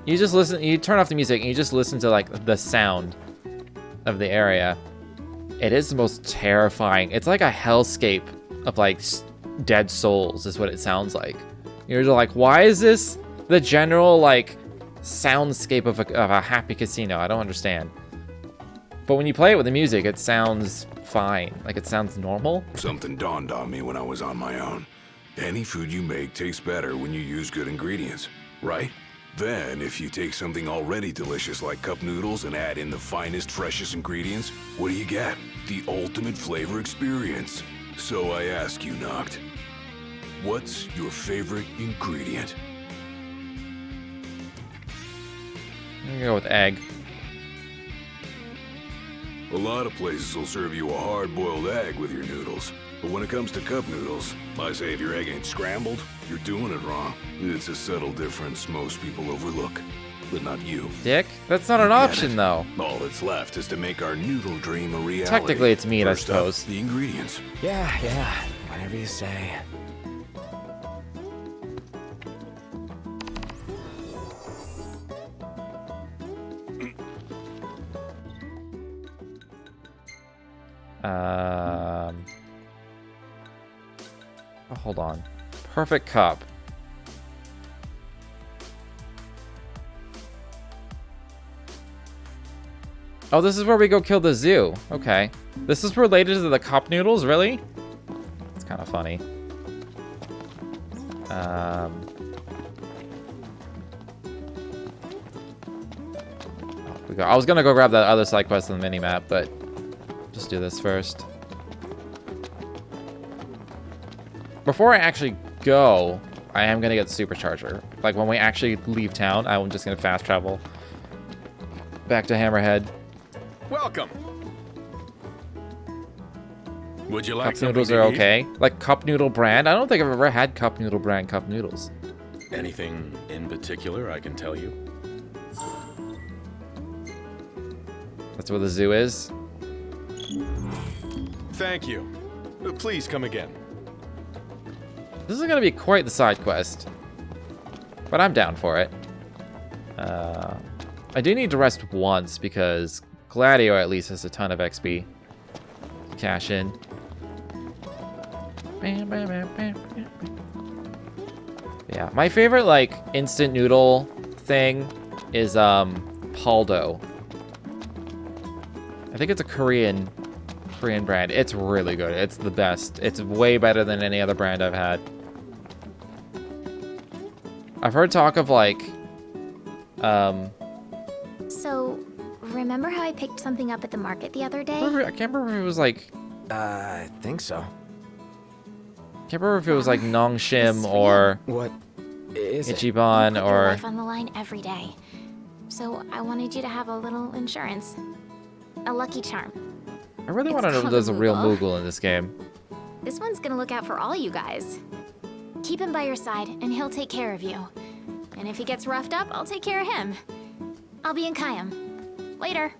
you just listen, you turn off the music and you just listen to like the sound of the area. It is the most terrifying. It's like a hellscape of like dead souls is what it sounds like. You're just like, why is this the general like soundscape of a happy casino? I don't understand. But when you play it with the music, it sounds fine. Like it sounds normal. Something dawned on me when I was on my own. Any food you make tastes better when you use good ingredients, right? Then, if you take something already delicious like cup noodles and add in the finest, freshest ingredients, what do you get? The ultimate flavor experience. So I ask you, Noct, what's your favorite ingredient? I'm gonna go with egg. A lot of places will serve you a hard-boiled egg with your noodles. But when it comes to cup noodles, I say if your egg ain't scrambled, you're doing it wrong. It's a subtle difference most people overlook, but not you. Dick? That's not an option though. All that's left is to make our noodle dream a reality. Technically it's meat, First I suppose. Up, the ingredients. Yeah, whatever you say. Oh, hold on. Perfect cup. Oh, this is where we go kill the zoo. Okay. This is related to the cup noodles, really? It's kind of funny. Oh, I was gonna go grab that other side quest on the minimap, but just do this first. Before I actually go, I am gonna get the supercharger. Like when we actually leave town, I'm just gonna fast travel back to Hammerhead. Welcome. Would you like Cup something noodles to are eat? okay. Like cup noodle brand. I don't think I've ever had cup noodle brand cup noodles. Anything in particular I can tell you? That's where the zoo is. Thank you. Please come again. This is gonna be quite the side quest, but I'm down for it. I do need to rest once because Gladio at least has a ton of XP. Cash in. Yeah, my favorite like instant noodle thing is Paldo. I think it's a Korean brand. It's really good. It's the best. It's way better than any other brand I've had. I've heard talk of like So, remember how I picked something up at the market the other day? I can't remember if it was like I think so. can't remember if it was like Nongshim or What is it? Ichiban You put your or life on the line every day. So I wanted you to have a little insurance. A lucky charm. I really It's want to know if called there's a a real Moogle. Moogle in this game. This one's gonna look out for all you guys. Keep him by your side, and he'll take care of you. And if he gets roughed up, I'll take care of him. I'll be in Kayam. Later.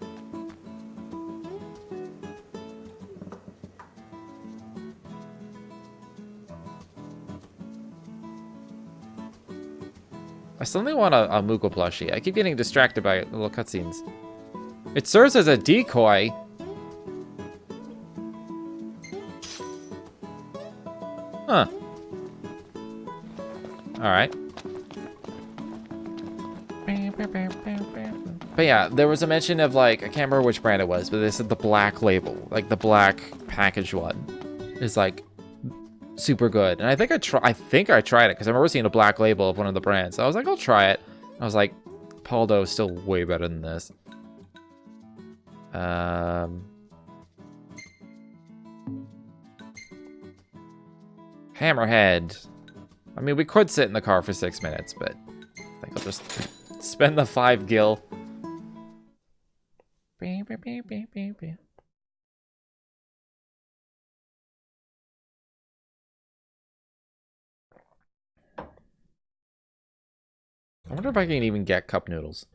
I suddenly want a Moogle plushie. I keep getting distracted by little cutscenes. It serves as a decoy. Huh. Alright. But yeah, there was a mention of like, I can't remember which brand it was, but they said the black label, like the black packaged one is like super good. And I think I tried it because I remember seeing a black label of one of the brands. So I was like, I'll try it. I was like, Paldo is still way better than this. Hammerhead. I mean, we could sit in the car for 6 minutes, but I think I'll just Spend the 5 gil. Beep, beep, beep, beep, beep, beep. I wonder if I can even get cup noodles.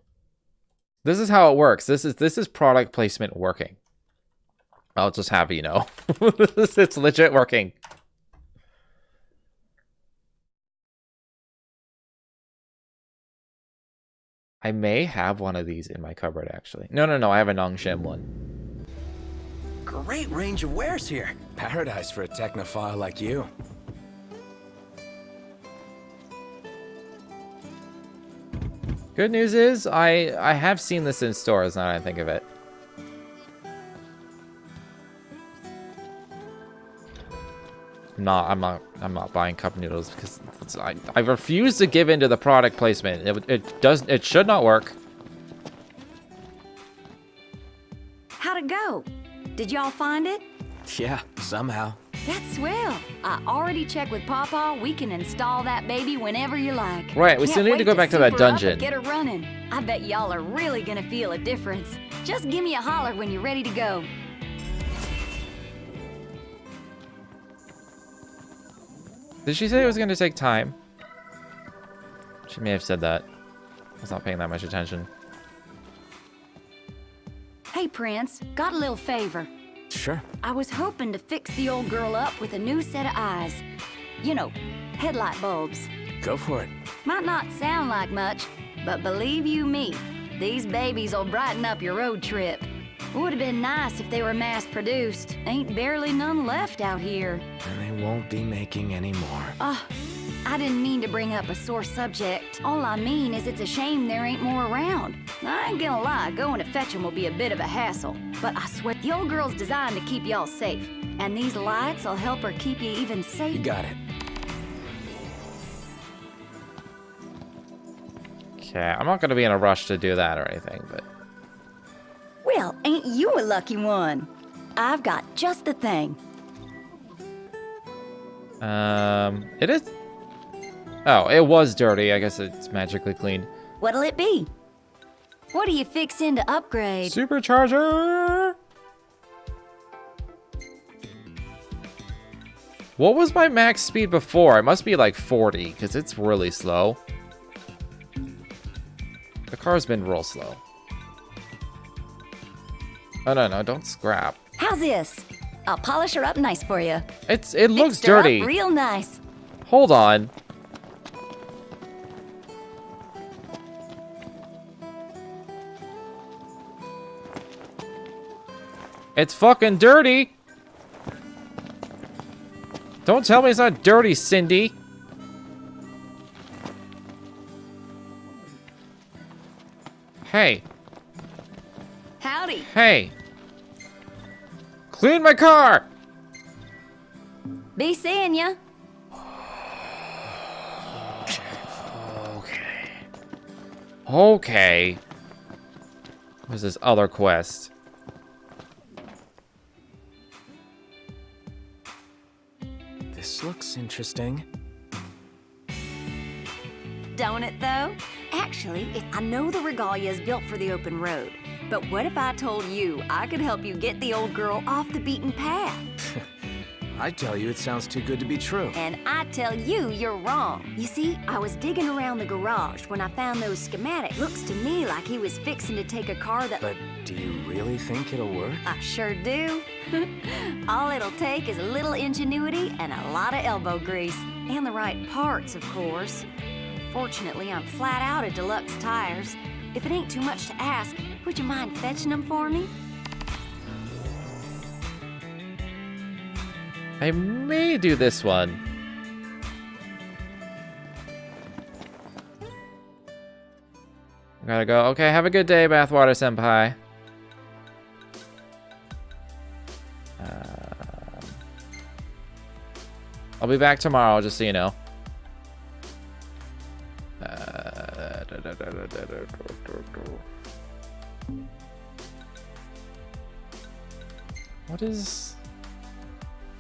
This is how it works. This is product placement working. I'll just have you know. It's legit working. I may have one of these in my cupboard, actually. No, I have a Nongshim one. Great range of wares here. Paradise for a technophile like you. Good news is, I have seen this in stores, now that I think of it. I'm not buying cup noodles because I refuse to give in to the product placement. It should not work. How'd it go? Did y'all find it? Yeah, somehow. That's swell. I already checked with Pawpaw. We can install that baby whenever you like. Right, we still need to go back to that dungeon. Get her running. I bet y'all are really gonna feel a difference. Just give me a holler when you're ready to go. Did she say it was going to take time? She may have said that. I was not paying that much attention. Hey, Prince. Got a little favor. Sure. I was hoping to fix the old girl up with a new set of eyes. You know, headlight bulbs. Go for it. Might not sound like much, but believe you me, these babies will brighten up your road trip. Would have been nice if they were mass-produced. Ain't barely none left out here. And they won't be making any more. I didn't mean to bring up a sore subject. All I mean is it's a shame there ain't more around. I ain't gonna lie, going to fetch them will be a bit of a hassle. But I swear, the old girl's designed to keep y'all safe. And these lights will help her keep you even safer. You got it. Okay, I'm not going to be in a rush to do that or anything, but... Well, ain't you a lucky one? I've got just the thing. It is... Oh, it was dirty. I guess it's magically cleaned. What'll it be? What are you fixing to upgrade? Supercharger! What was my max speed before? It must be like 40, because it's really slow. The car's been real slow. Oh, no, don't scrap. How's this? I'll polish her up nice for you. It looks Fixed her dirty. up real nice. Hold on. It's fucking dirty. Don't tell me it's not dirty, Cindy. Hey. Howdy. Hey. Clean my car. Be seeing ya. Okay. What's this other quest? This looks interesting. Don't it, though? Actually, I know the regalia is built for the open road. But what if I told you I could help you get the old girl off the beaten path? I tell you, it sounds too good to be true. And I tell you, you're wrong. You see, I was digging around the garage when I found those schematics. Looks to me like he was fixing to take a car that... But do you really think it'll work? I sure do. All it'll take is a little ingenuity and a lot of elbow grease. And the right parts, of course. Fortunately, I'm flat out of deluxe tires. If it ain't too much to ask, would you mind fetching them for me? I may do this one. Gotta go. Okay, have a good day, Bathwater Senpai. I'll be back tomorrow, just so you know. What is...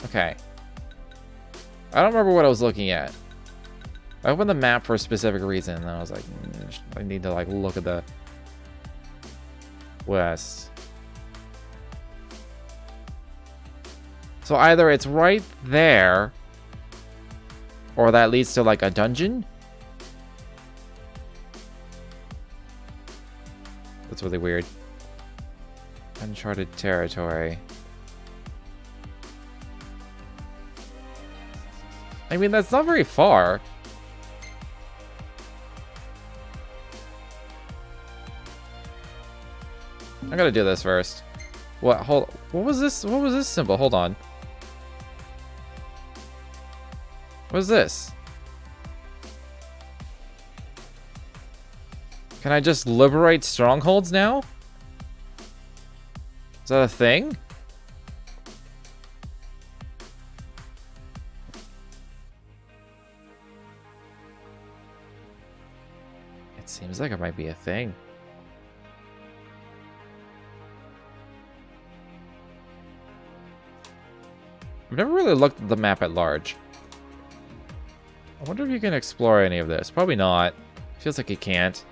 Okay. I don't remember what I was looking at. I opened the map for a specific reason, and I was like... I need to like look at the west. So either it's right there, or that leads to like a dungeon. That's really weird. Uncharted territory. I mean, that's not very far. I gotta do this first. What? Hold. What was this? What was this symbol? Hold on. What is this? Can I just liberate strongholds now? Is that a thing? It seems like it might be a thing. I've never really looked at the map at large. I wonder if you can explore any of this. Probably not. Feels like you can't.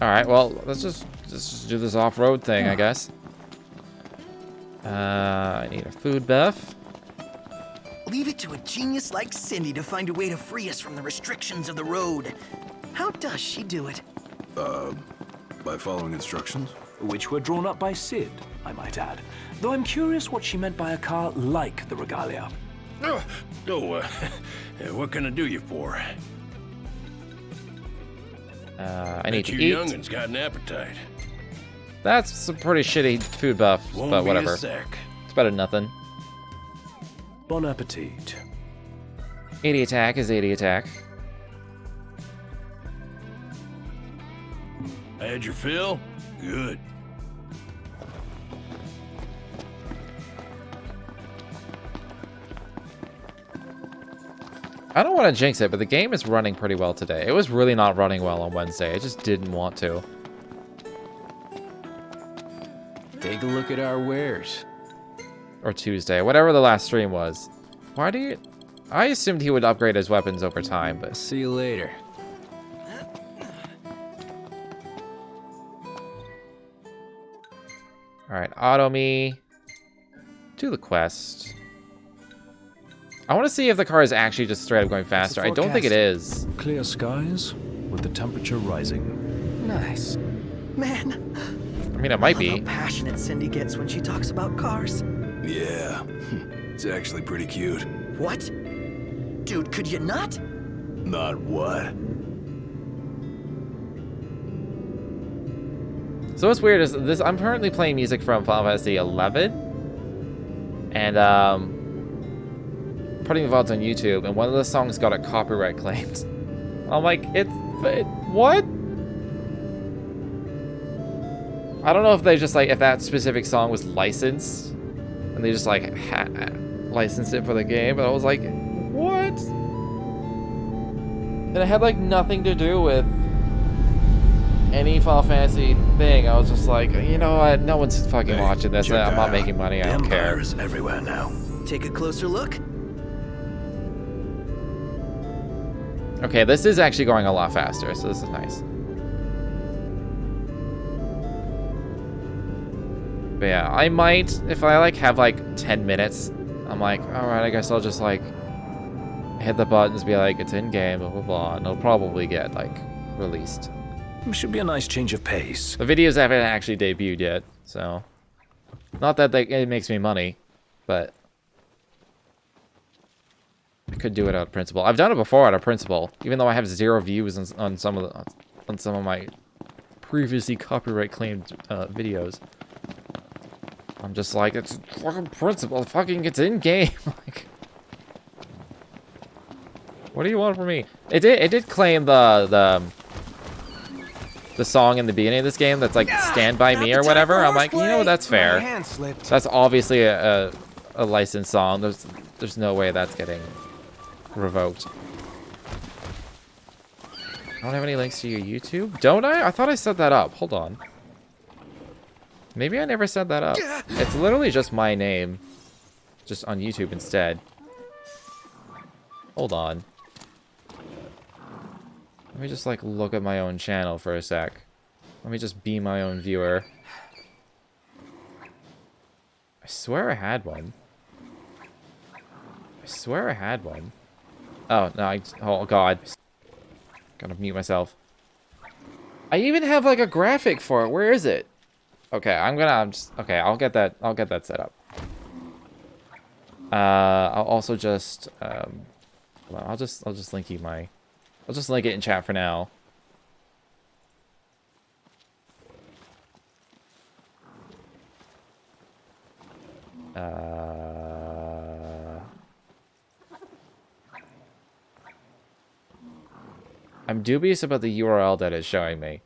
Alright, well, let's just do this off-road thing, I guess. I need a food buff. Leave it to a genius like Cindy to find a way to free us from the restrictions of the road. How does she do it? By following instructions? Which were drawn up by Sid, I might add. Though I'm curious what she meant by a car like the Regalia. What can I do you for? I need to Bet eat. you youngin's got an appetite. That's some pretty shitty food buff, Won't but be whatever. a sec. It's better than nothing. Bon appetit. 80 attack is 80 attack. Had your fill? Good. I don't want to jinx it, but the game is running pretty well today. It was really not running well on Wednesday. I just didn't want to. Take a look at our wares. Or Tuesday, whatever the last stream was. Why do you... I assumed he would upgrade his weapons over time, but... See you later. Alright, auto me. Do the quest. I want to see if the car is actually just straight up going faster. I don't think it is. Clear skies with the temperature rising. Nice. Man. I mean, it might be. How passionate Cindy gets when she talks about cars. Yeah. It's actually pretty cute. What? Dude, could you not? Not what? So what's weird is this. I'm currently playing music from Final Fantasy 11, and putting the VODs on YouTube, and one of the songs got a copyright claimed. I'm like, what? I don't know if they just like if that specific song was licensed, and they just like licensed it for the game. But I was like, what? And it had like nothing to do with any Final Fantasy thing. I was just like, you know what? No one's fucking watching this. I'm not making money. I don't care. Empire is everywhere now. Take a closer look. Okay, this is actually going a lot faster, so this is nice. But yeah, I might, if I like have like 10 minutes, I'm like, alright, I guess I'll just like hit the buttons, be like, it's in game, blah blah blah, and it'll probably get like released. It should be a nice change of pace. The videos haven't actually debuted yet, so not that it makes me money, but I could do it out of principle. I've done it before out of principle, even though I have 0 views on some of my previously copyright claimed videos. I'm just like, it's fucking principle. Fucking, it's in game. Like, what do you want from me? It did claim the song in the beginning of this game that's like "Stand by Me" or whatever. I'm like, you know what? That's fair. That's obviously a licensed song. There's no way that's getting revoked. I don't have any links to your YouTube, don't I? I thought I set that up. Hold on. Maybe I never set that up. It's literally just my name. Just on YouTube instead. Hold on. Let me just, like, look at my own channel for a sec. Let me just be my own viewer. I swear I had one. I swear I had one. Oh, no, oh, God. Gotta mute myself. I even have, like, a graphic for it. Where is it? Okay, okay, I'll get that set up. I'll also just, hold on, I'll just link you my, I'll just link it in chat for now. I'm dubious about the URL that it's showing me.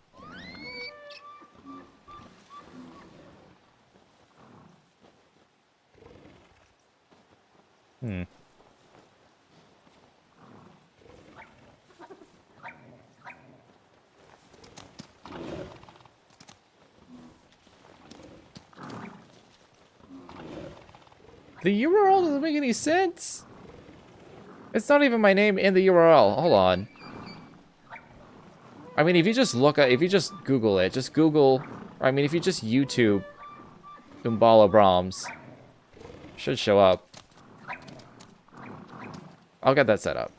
The URL doesn't make any sense. It's not even my name in the URL. Hold on. I mean, if you just Google it, just Google, I mean, if you just YouTube Umbala Brahms, should show up. I'll get that set up.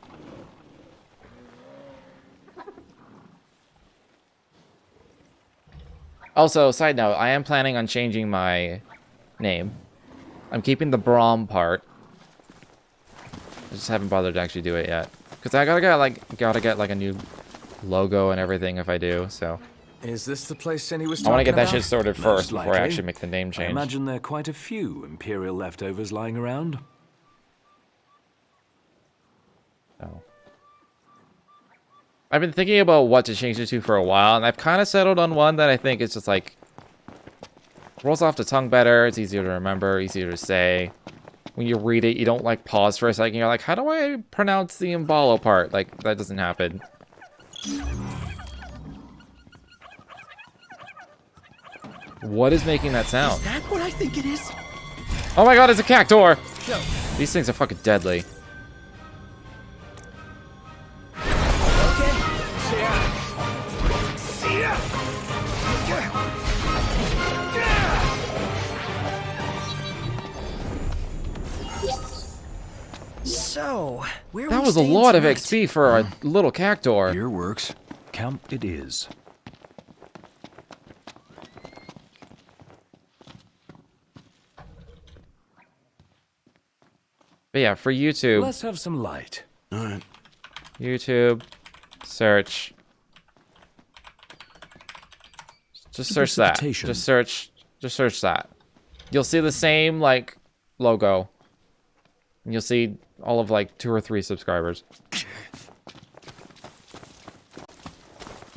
Also, side note, I am planning on changing my name. I'm keeping the Brahm part. I just haven't bothered to actually do it yet. Because I gotta get like a new logo and everything if I do, so. Is this the place Cindy was talking I want to get that about? shit sorted first before I actually make the name I change. imagine there are quite a few Imperial leftovers lying around. Oh. I've been thinking about what to change it to for a while, and I've kind of settled on one that I think is just like rolls off the tongue better. It's easier to remember, easier to say. When you read it, you don't like pause for a second. You're like, how do I pronounce the Imbalo part? Like, that doesn't happen. What is making that sound? Is that what I think it is? Oh my god, it's a cactuar! These things are fucking deadly. So, where That was a lot of XP for a little cactuar. Here works. Camp it is. But yeah, for YouTube. Let's have some light. All right. YouTube, search. Just search that. Just search that. You'll see the same, like, logo. And you'll see all of, like, 2 or 3 subscribers.